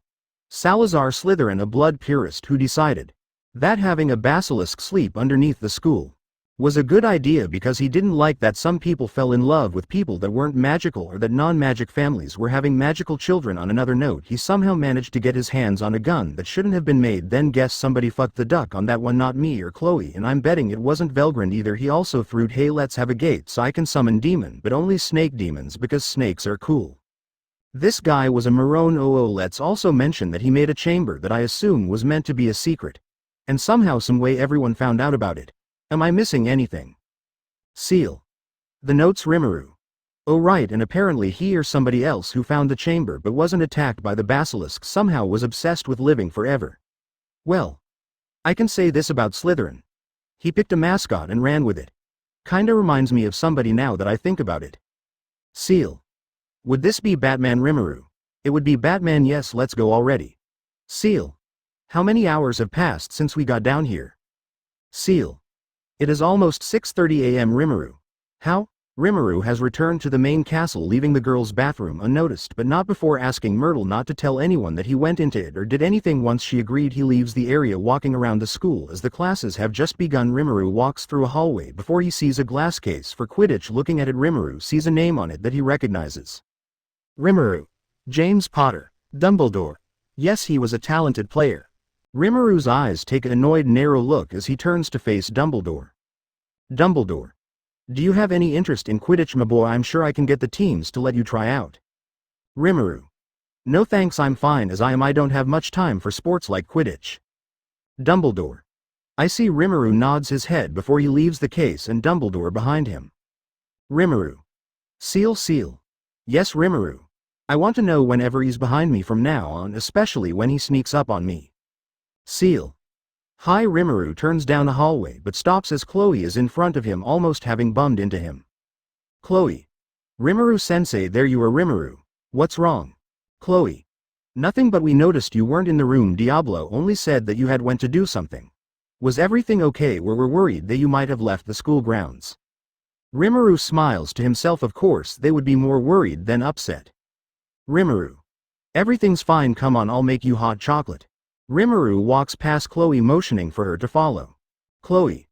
Salazar Slytherin, a blood purist who decided that having a basilisk sleep underneath the school was a good idea because he didn't like that some people fell in love with people that weren't magical or that non-magic families were having magical children. On another note, he somehow managed to get his hands on a gun that shouldn't have been made. Then guess somebody fucked the duck on that one, not me or Chloe, and I'm betting it wasn't Velgrin either. He also threw, hey, let's have a gate so I can summon demon, but only snake demons because snakes are cool. This guy was a Marone. Let's also mention that he made a chamber that I assume was meant to be a secret. And somehow, some way everyone found out about it. Am I missing anything? Seal. The notes Rimuru. Oh right, and apparently he or somebody else who found the chamber but wasn't attacked by the basilisk somehow was obsessed with living forever. Well, I can say this about Slytherin. He picked a mascot and ran with it. Kinda reminds me of somebody now that I think about it. Seal. Would this be Batman Rimuru? It would be Batman, yes, let's go already. Seal. How many hours have passed since we got down here? Seal. It is almost 6:30 a.m. Rimuru. How? Rimuru has returned to the main castle, leaving the girls' bathroom unnoticed, but not before asking Myrtle not to tell anyone that he went into it or did anything. Once she agreed, he leaves the area, walking around the school. As the classes have just begun, Rimuru walks through a hallway before he sees a glass case for Quidditch. Looking at it, Rimuru sees a name on it that he recognizes. Rimuru. James Potter. Dumbledore. Yes, he was a talented player. Rimuru's eyes take an annoyed, narrow look as he turns to face Dumbledore. Dumbledore. Do you have any interest in Quidditch, my boy? I'm sure I can get the teams to let you try out. Rimuru. No thanks, I'm fine as I am. I don't have much time for sports like Quidditch. Dumbledore. I see. Rimuru nods his head before he leaves the case and Dumbledore behind him. Rimuru. Seal. Yes, Rimuru. I want to know whenever he's behind me from now on, especially when he sneaks up on me. Seal. Hi. Rimuru turns down the hallway but stops as Chloe is in front of him, almost having bumped into him. Chloe. Rimuru-sensei, there you are. Rimuru. What's wrong? Chloe. Nothing, but we noticed you weren't in the room. Diablo only said that you had went to do something. Was everything okay? We're worried that you might have left the school grounds. Rimuru smiles to himself. Of course they would be more worried than upset. Rimuru. Everything's fine, come on, I'll make you hot chocolate. Rimuru walks past Chloe, motioning for her to follow. Chloe.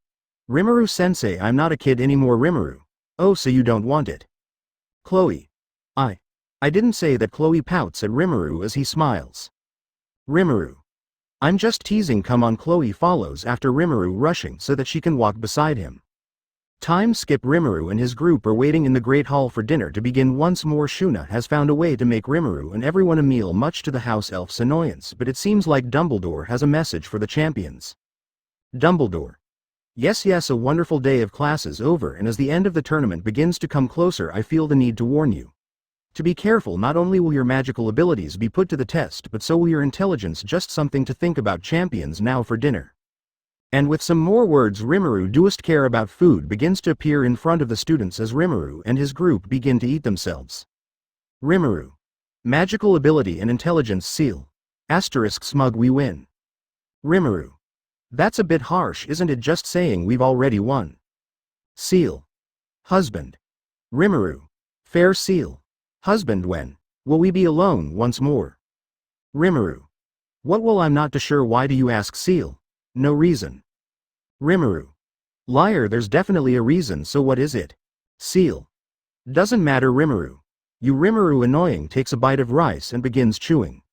Rimuru-sensei, I'm not a kid anymore. Rimuru. Oh, so you don't want it? Chloe. I didn't say that. Chloe pouts at Rimuru as he smiles. Rimuru. I'm just teasing, come on. Chloe follows after Rimuru, rushing so that she can walk beside him. Time skip. Rimuru and his group are waiting in the Great Hall for dinner to begin once more. Shuna has found a way to make Rimuru and everyone a meal, much to the house elf's annoyance, but it seems like Dumbledore has a message for the champions. Dumbledore. Yes, a wonderful day of classes over, and as the end of the tournament begins to come closer, I feel the need to warn you. To be careful. Not only will your magical abilities be put to the test, but so will your intelligence. Just something to think about. Champions, now for dinner. And with some more words, Rimuru, doest care about food, begins to appear in front of the students as Rimuru and his group begin to eat themselves. Rimuru. Magical ability and intelligence. Seal. Asterisk smug, we win. Rimuru. That's a bit harsh, isn't it? Just saying we've already won. Seal. Husband. Rimuru. Fair. Seal. Husband, when will we be alone once more? Rimuru. What will? I'm not too sure. Why do you ask? Seal. No reason. Rimuru. Liar, there's definitely a reason, so what is it? Seal. Doesn't matter. Rimuru. You. Rimuru, annoying, takes a bite of rice and begins chewing.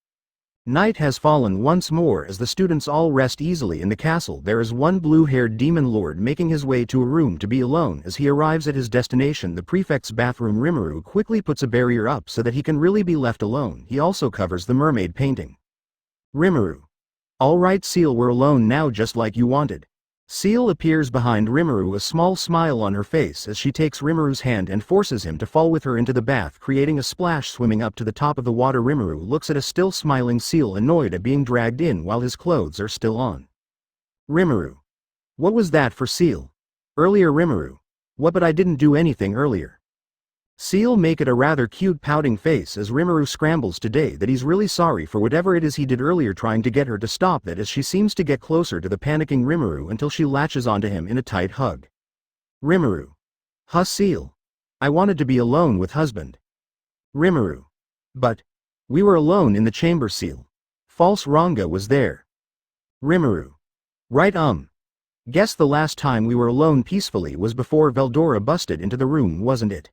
Night has fallen once more as the students all rest easily in the castle. There is one blue-haired demon lord making his way to a room to be alone. As he arrives at his destination, the prefect's bathroom, Rimuru quickly puts a barrier up so that he can really be left alone. He also covers the mermaid painting. Rimuru. All right, Seal, we're alone now, just like you wanted. Seal appears behind Rimuru, a small smile on her face as she takes Rimuru's hand and forces him to fall with her into the bath, creating a splash. Swimming up to the top of the water, Rimuru looks at a still smiling Seal, annoyed at being dragged in while his clothes are still on. Rimuru. What was that for? Seal. Earlier. Rimuru. What? But I didn't do anything earlier. Seal make it a rather cute pouting face as Rimuru scrambles today that he's really sorry for whatever it is he did earlier, trying to get her to stop that as she seems to get closer to the panicking Rimuru until she latches onto him in a tight hug. Rimuru. Seal. I wanted to be alone with husband. Rimuru. But we were alone in the chamber. Seal. False. Ranga was there. Rimuru. Right. Guess the last time we were alone peacefully was before Veldora busted into the room, wasn't it?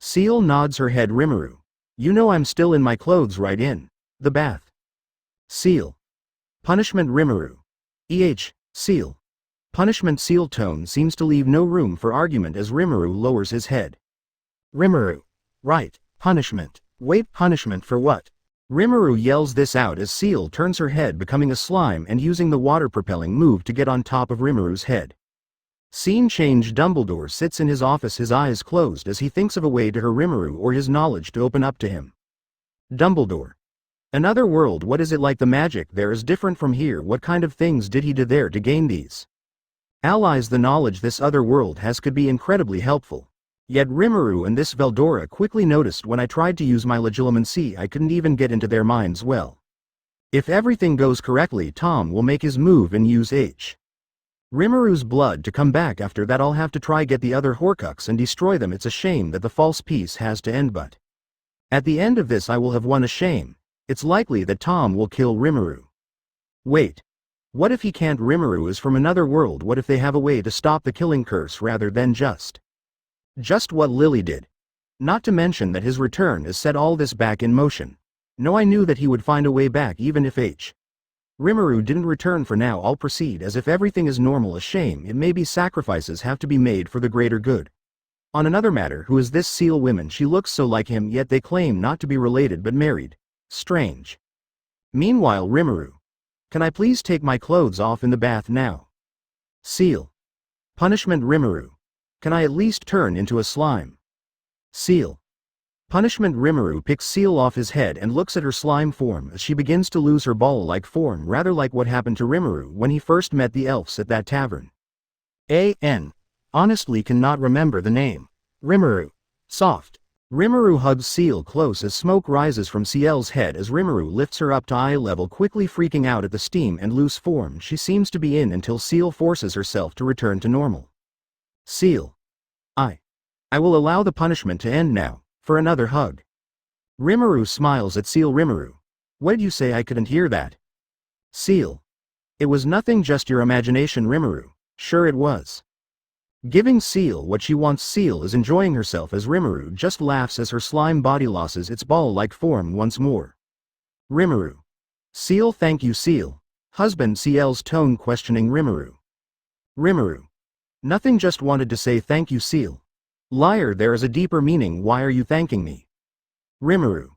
Seal nods her head. Rimuru. You know I'm still in my clothes, right? In the bath. Seal. Punishment. Rimuru. Seal. Punishment. Seal tone seems to leave no room for argument as Rimuru lowers his head. Rimuru. Right, punishment. Wait, punishment for what? Rimuru yells this out as Seal turns her head, becoming a slime and using the water propelling move to get on top of Rimuru's head. Scene change. Dumbledore sits in his office, his eyes closed as he thinks of a way to her Rimuru or his knowledge to open up to him. Dumbledore. Another world. What is it like? The magic there is different from here. What kind of things did he do there to gain these allies? The knowledge this other world has could be incredibly helpful. Yet Rimuru and this Veldora quickly noticed when I tried to use my legilimency I couldn't even get into their minds well. If everything goes correctly, Tom will make his move and use Rimuru's blood to come back. After that I'll have to try get the other Horcrux and destroy them. It's a shame that the false peace has to end, but at the end of this I will have won. A shame. It's likely that Tom will kill Rimuru. Wait. What if he can't? Rimuru is from another world. What if they have a way to stop the killing curse rather than just what Lily did? Not to mention that his return has set all this back in motion. No, I knew that he would find a way back even if Rimuru didn't return. For now I'll proceed as if everything is normal. A shame. It may be sacrifices have to be made for the greater good. On another matter, who is this seal woman? She looks so like him, yet they claim not to be related but married. Strange. Meanwhile, Rimuru. Can I please take my clothes off in the bath now? Seal. Punishment. Rimuru. Can I at least turn into a slime? Seal. Punishment. Rimuru picks Seal off his head and looks at her slime form as she begins to lose her ball-like form, rather like what happened to Rimuru when he first met the elves at that tavern. Honestly cannot remember the name. Rimuru. Soft. Rimuru hugs Seal close as smoke rises from Ciel's head as Rimuru lifts her up to eye level, quickly freaking out at the steam and loose form she seems to be in until Ciel forces herself to return to normal. Ciel. I will allow the punishment to end now, for another hug. Rimuru smiles at Ciel. Rimuru. What did you say? I couldn't hear that. Ciel. It was nothing, just your imagination. Rimuru. Sure it was. Giving Ciel what she wants. Ciel is enjoying herself as Rimuru just laughs as her slime body loses its ball-like form once more. Rimuru. Ciel. Thank you, Ciel. Husband. Ciel's tone questioning Rimuru. Rimuru. Nothing, just wanted to say thank you, Ciel. Liar, there is a deeper meaning. Why are you thanking me? Rimuru.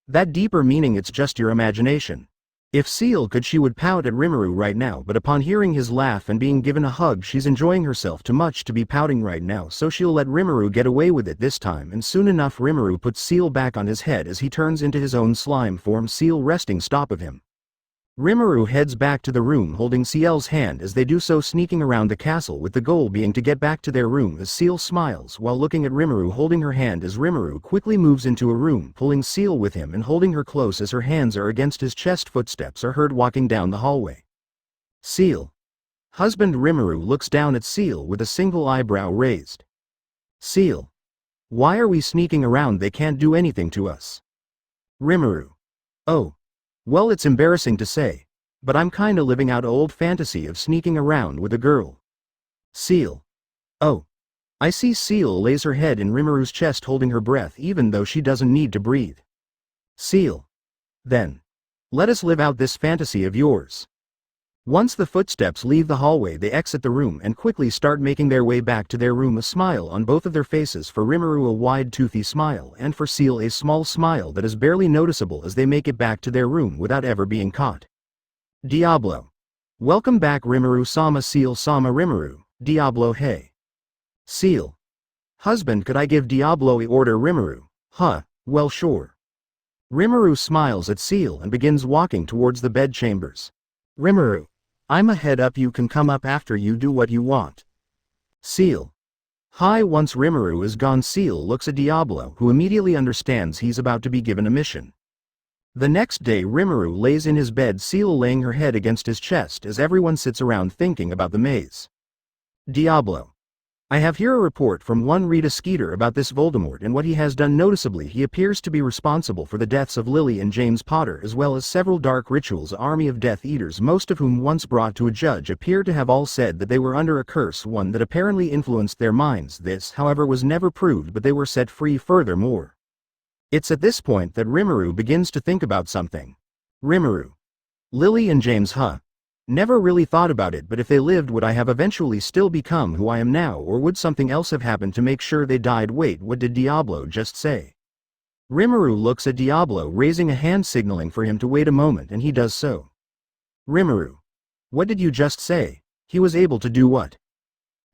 That deeper meaning, it's just your imagination. If Ciel could, she would pout at Rimuru right now, but upon hearing his laugh and being given a hug, she's enjoying herself too much to be pouting right now, so she'll let Rimuru get away with it this time. And soon enough Rimuru puts Ciel back on his head as he turns into his own slime form, Ciel resting stop of him. Rimuru heads back to the room holding Ciel's hand as they do so, sneaking around the castle with the goal being to get back to their room as Ciel smiles while looking at Rimuru holding her hand as Rimuru quickly moves into a room, pulling Ciel with him and holding her close as her hands are against his chest. Footsteps are heard walking down the hallway. Ciel. Husband. Rimuru looks down at Ciel with a single eyebrow raised. Ciel. Why are we sneaking around? They can't do anything to us. Rimuru. Oh. Well, it's embarrassing to say, but I'm kinda living out an old fantasy of sneaking around with a girl. Ciel. Oh. I see. Ciel lays her head in Rimuru's chest holding her breath even though she doesn't need to breathe. Ciel. Then. Let us live out this fantasy of yours. Once the footsteps leave the hallway they exit the room and quickly start making their way back to their room, a smile on both of their faces, for Rimuru a wide toothy smile and for Ciel a small smile that is barely noticeable as they make it back to their room without ever being caught. Diablo. Welcome back Rimuru-sama. Ciel-sama. Rimuru. Diablo. Hey. Ciel. Husband, could I give Diablo a order? Rimuru. Huh, well sure. Rimuru smiles at Ciel and begins walking towards the bedchambers. Rimuru. I'm a head up, you can come up after you do what you want. Ciel. Hi. Once Rimuru is gone, Ciel looks at Diablo, who immediately understands he's about to be given a mission. The next day Rimuru lays in his bed, Ciel laying her head against his chest as everyone sits around thinking about the maze. Diablo. I have here a report from one Rita Skeeter about this Voldemort and what he has done. Noticeably, he appears to be responsible for the deaths of Lily and James Potter, as well as several dark rituals. An army of Death Eaters, most of whom once brought to a judge, appear to have all said that they were under a curse, one that apparently influenced their minds. This, however, was never proved, but they were set free. Furthermore, it's at this point that Rimuru begins to think about something. Rimuru. Lily and James, huh? Never really thought about it, but if they lived, would I have eventually still become who I am now, or would something else have happened to make sure they died? Wait, what did Diablo just say? Rimuru looks at Diablo, raising a hand signaling for him to wait a moment, and he does so. Rimuru. What did you just say? He was able to do what?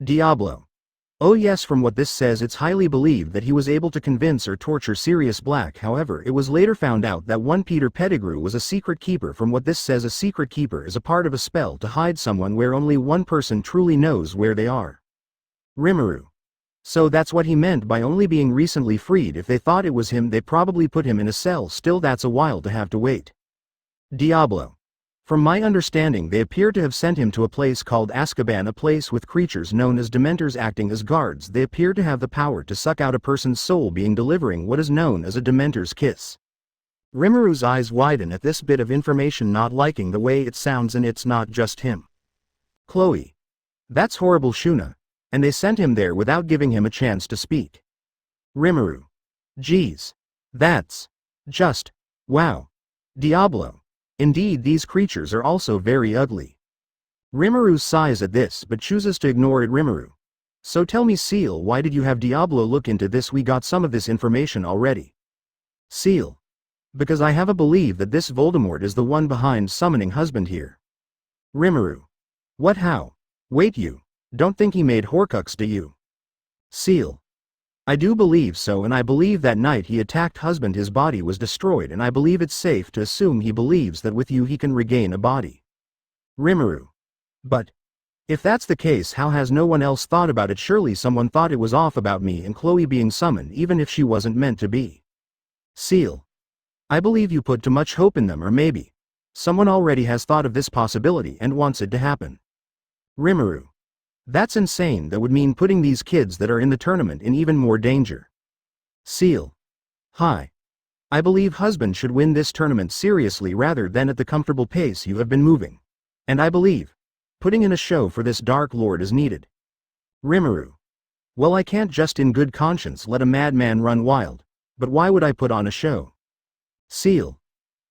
Diablo. Oh yes, from what this says it's highly believed that he was able to convince or torture Sirius Black. However, it was later found out that one Peter Pettigrew was a secret keeper. From what this says, a secret keeper is a part of a spell to hide someone where only one person truly knows where they are. Rimuru. So that's what he meant by only being recently freed. If they thought it was him, they probably put him in a cell. Still, that's a while to have to wait. Diablo. From my understanding, they appear to have sent him to a place called Azkaban, a place with creatures known as Dementors acting as guards. They appear to have the power to suck out a person's soul, being delivering what is known as a Dementor's kiss. Rimuru's eyes widen at this bit of information, not liking the way it sounds, and it's not just him. Chloe. That's horrible, Shuna. And they sent him there without giving him a chance to speak. Rimuru. Geez. That's just wow. Diablo. Indeed, these creatures are also very ugly. Rimuru sighs at this but chooses to ignore it. Rimuru. So tell me, Seal, why did you have Diablo look into this? We got some of this information already. Seal. Because I have a belief that this Voldemort is the one behind summoning husband here. Rimuru. What, how? Wait, you don't think he made Horcrux, do you? Seal. I do believe so, and I believe that night he attacked husband his body was destroyed, and I believe it's safe to assume he believes that with you he can regain a body. Rimuru. But if that's the case, how has no one else thought about it? Surely someone thought it was off about me and Chloe being summoned, even if she wasn't meant to be. Seal. I believe you put too much hope in them, or maybe someone already has thought of this possibility and wants it to happen. Rimuru. That's insane. That would mean putting these kids that are in the tournament in even more danger. Seal. Hi. I believe husband should win this tournament seriously rather than at the comfortable pace you have been moving. And I believe putting in a show for this Dark Lord is needed. Rimuru. Well, I can't just in good conscience let a madman run wild, but why would I put on a show? Seal.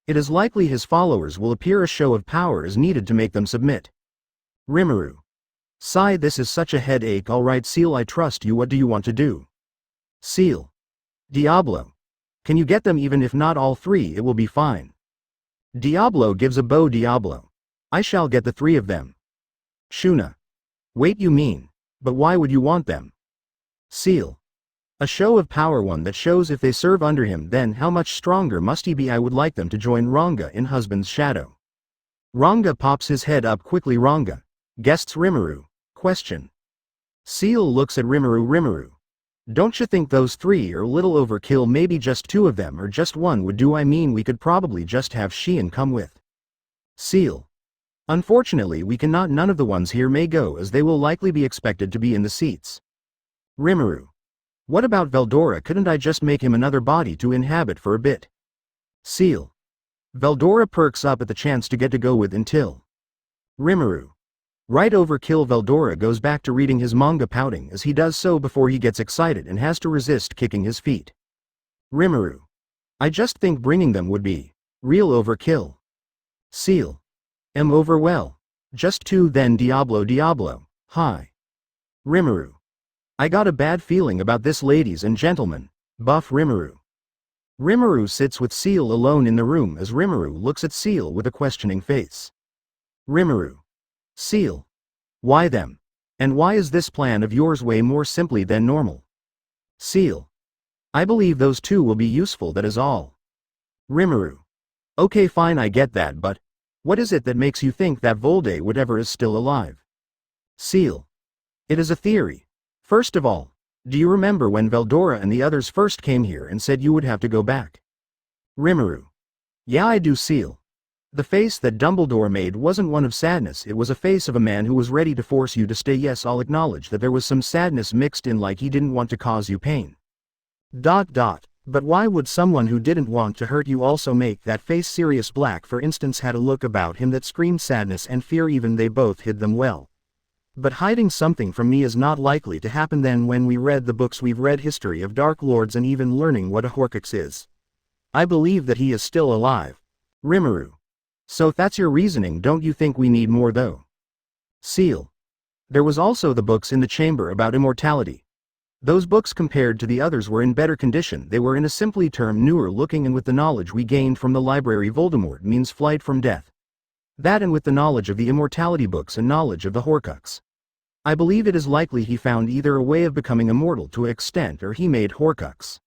It is likely his followers will appear. A show of power is needed to make them submit. Rimuru. Sigh, this is such a headache. Alright, Seal, I trust you. What do you want to do? Seal. Diablo. Can you get them? Even if not all three, it will be fine. Diablo gives a bow. Diablo. I shall get the three of them. Shuna. Wait, you mean? But why would you want them? Seal. A show of power, one that shows if they serve under him, then how much stronger must he be? I would like them to join Ranga in husband's shadow. Ranga pops his head up quickly. Ranga. Guests. Rimuru. Question. Seal looks at Rimuru. Rimuru. Don't you think those three are a little overkill? Maybe just two of them or just one would do. I mean, we could probably just have Sheehan come with. Seal. Unfortunately, we cannot. None of the ones here may go, as they will likely be expected to be in the seats. Rimuru. What about Veldora? Couldn't I just make him another body to inhabit for a bit? Seal. Veldora perks up at the chance to get to go with until. Rimuru. Right, overkill. Veldora goes back to reading his manga, pouting as he does so before he gets excited and has to resist kicking his feet. Rimuru. I just think bringing them would be real overkill. Seal. Over, well, just two then. Diablo. Diablo. Hi. Rimuru. I got a bad feeling about this, ladies and gentlemen. Buff. Rimuru. Rimuru sits with Seal alone in the room as Rimuru looks at Seal with a questioning face. Rimuru. Seal. Why them? And why is this plan of yours way more simply than normal? Seal. I believe those two will be useful, that is all. Rimuru. Okay, fine, I get that, but what is it that makes you think that Volde whatever is still alive? Seal. It is a theory. First of all, do you remember when Veldora and the others first came here and said you would have to go back? Rimuru. Yeah, I do. Seal. The face that Dumbledore made wasn't one of sadness, it was a face of a man who was ready to force you to stay. Yes, I'll acknowledge that there was some sadness mixed in, like he didn't want to cause you pain. ... But why would someone who didn't want to hurt you also make that face? Sirius Black, for instance, had a look about him that screamed sadness and fear. Even they both hid them well. But hiding something from me is not likely to happen. Then when we read the books, we've read history of Dark Lords and even learning what a Horcrux is. I believe that he is still alive. Rimuru. So if that's your reasoning, don't you think we need more though? Seal. There was also the books in the chamber about immortality. Those books compared to the others were in better condition. They were in a simply term newer looking, and with the knowledge we gained from the library, Voldemort means flight from death. That, and with the knowledge of the immortality books and knowledge of the Horcrux. I believe it is likely he found either a way of becoming immortal to an extent or he made Horcrux.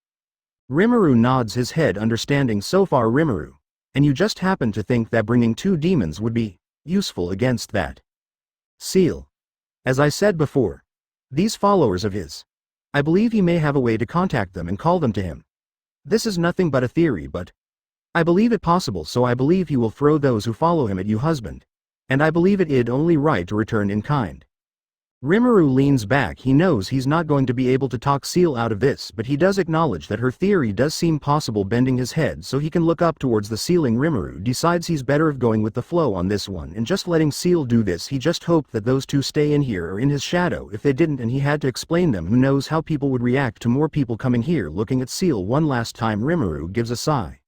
Rimuru nods his head, understanding so far. Rimuru, and you just happen to think that bringing 2 demons would be useful against that. Seal. As I said before, these followers of his, I believe he may have a way to contact them and call them to him. This is nothing but a theory, but I believe it possible, so I believe he will throw those who follow him at you, husband. And I believe it only right to return in kind. Rimuru leans back. He knows he's not going to be able to talk Seal out of this, but he does acknowledge that her theory does seem possible, bending his head so he can look up towards the ceiling. Rimuru decides he's better of going with the flow on this one and just letting Seal do this. He just hoped that those 2 stay in here or in his shadow. If they didn't and he had to explain them, who knows how people would react to more people coming here. Looking at Seal one last time, Rimuru gives a sigh.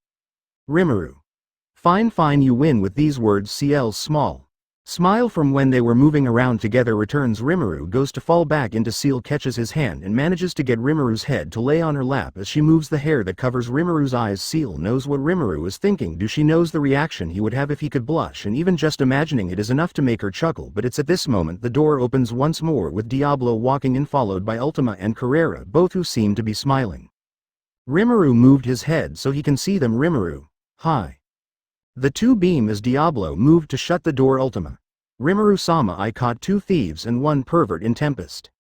Rimuru. Fine, you win. With these words, Ciel's small smile from when they were moving around together returns. Rimuru goes to fall back into Seal, catches his hand and manages to get Rimuru's head to lay on her lap as she moves the hair that covers Rimuru's eyes. Seal knows what Rimuru is thinking. She knows the reaction he would have if he could blush, and even just imagining it is enough to make her chuckle. But it's at this moment the door opens once more with Diablo walking in, followed by Ultima and Carrera, both who seem to be smiling. Rimuru moved his head so he can see them. Rimuru, hi. The 2 beam as Diablo moved to shut the door. Ultima. Rimuru-sama, I caught 2 thieves and 1 pervert in Tempest.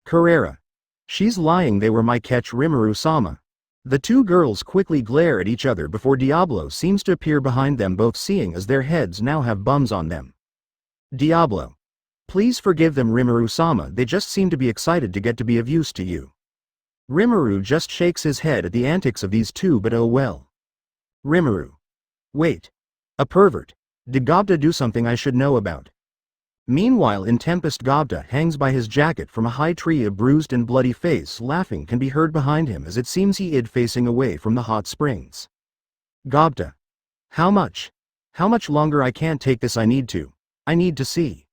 Carrera. She's lying, they were my catch. Rimuru-sama. The 2 girls quickly glare at each other before Diablo seems to appear behind them, both seeing as their heads now have bums on them. Diablo. Please forgive them, Rimuru-sama, they just seem to be excited to get to be of use to you. Rimuru just shakes his head at the antics of these 2, but oh well. Rimuru. Wait. A pervert. Did Gobta do something I should know about? Meanwhile in Tempest, Gobta hangs by his jacket from a high tree. A bruised and bloody face laughing can be heard behind him, as it seems he is facing away from the hot springs. Gobta. How much? How much longer? I can't take this, I need to see.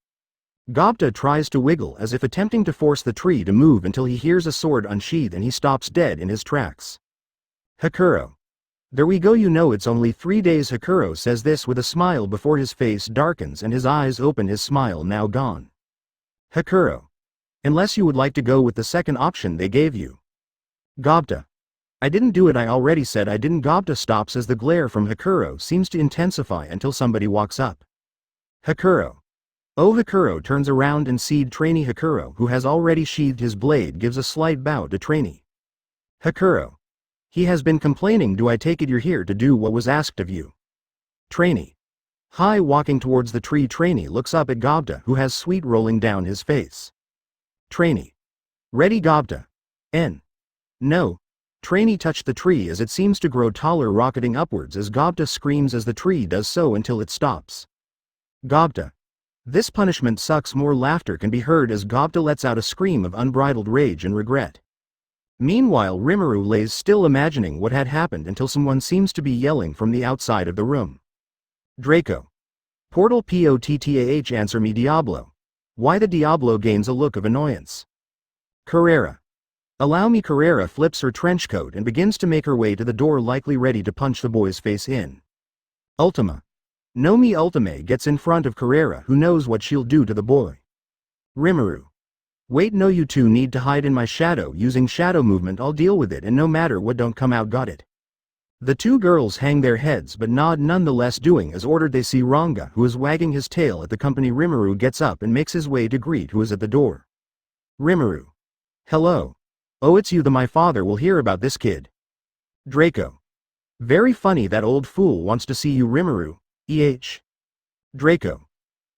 Gobta tries to wiggle as if attempting to force the tree to move until he hears a sword unsheathed and he stops dead in his tracks. Hakuro. There we go, you know it's only 3 days. Hakuro says this with a smile before his face darkens and his eyes open, his smile now gone. Hakuro. Unless you would like to go with the second option they gave you. Gobta. I didn't do it, I already said I didn't. Gobta stops as the glare from Hakuro seems to intensify until somebody walks up. Hakuro. Oh, Hakuro turns around and sees trainee Hakuro, who has already sheathed his blade, gives a slight bow to trainee. Hakuro. He has been complaining. Do I take it you're here to do what was asked of you? Trainee. Hi. Walking towards the tree, trainee looks up at Gobta, who has sweat rolling down his face. Trainee. Ready, Gobta? No. Trainee touched the tree as it seems to grow taller, rocketing upwards as Gobta screams as the tree does so until it stops. Gobta. This punishment sucks. More laughter can be heard as Gobta lets out a scream of unbridled rage and regret. Meanwhile Rimuru lays still, imagining what had happened until someone seems to be yelling from the outside of the room. Draco. Portal POTTAH. Answer me, Diablo. Why? The Diablo gains a look of annoyance. Carrera. Allow me. Carrera flips her trench coat and begins to make her way to the door, likely ready to punch the boy's face in. Ultima. No, me. Ultima gets in front of Carrera, who knows what she'll do to the boy. Rimuru. Wait, no, you 2 need to hide in my shadow. Using shadow movement I'll deal with it, and no matter what, don't come out. Got it? The 2 girls hang their heads but nod nonetheless, doing as ordered. They see Ranga, who is wagging his tail at the company. Rimuru gets up and makes his way to greet who is at the door. Rimuru. Hello. Oh, it's you. My father will hear about this kid. Draco. Very funny, that old fool wants to see you. Rimuru. Draco.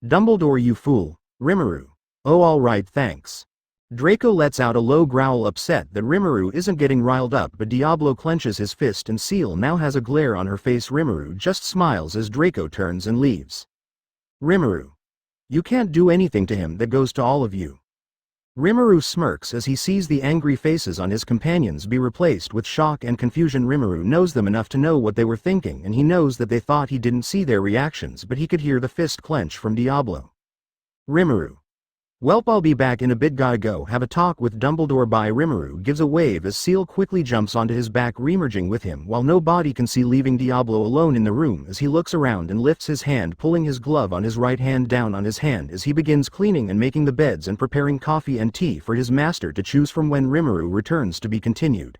Dumbledore, you fool. Rimuru. Oh, all right, thanks. Draco lets out a low growl, upset that Rimuru isn't getting riled up, but Diablo clenches his fist and Seal now has a glare on her face. Rimuru just smiles as Draco turns and leaves. Rimuru. You can't do anything to him, that goes to all of you. Rimuru smirks as he sees the angry faces on his companions be replaced with shock and confusion. Rimuru knows them enough to know what they were thinking, and he knows that they thought he didn't see their reactions, but he could hear the fist clench from Diablo. Rimuru. Welp, I'll be back in a bit, gotta go have a talk with Dumbledore. Bye. Rimuru gives a wave as Seal quickly jumps onto his back, remerging with him while nobody can see, leaving Diablo alone in the room as he looks around and lifts his hand, pulling his glove on his right hand down on his hand as he begins cleaning and making the beds and preparing coffee and tea for his master to choose from. When Rimuru returns, to be continued.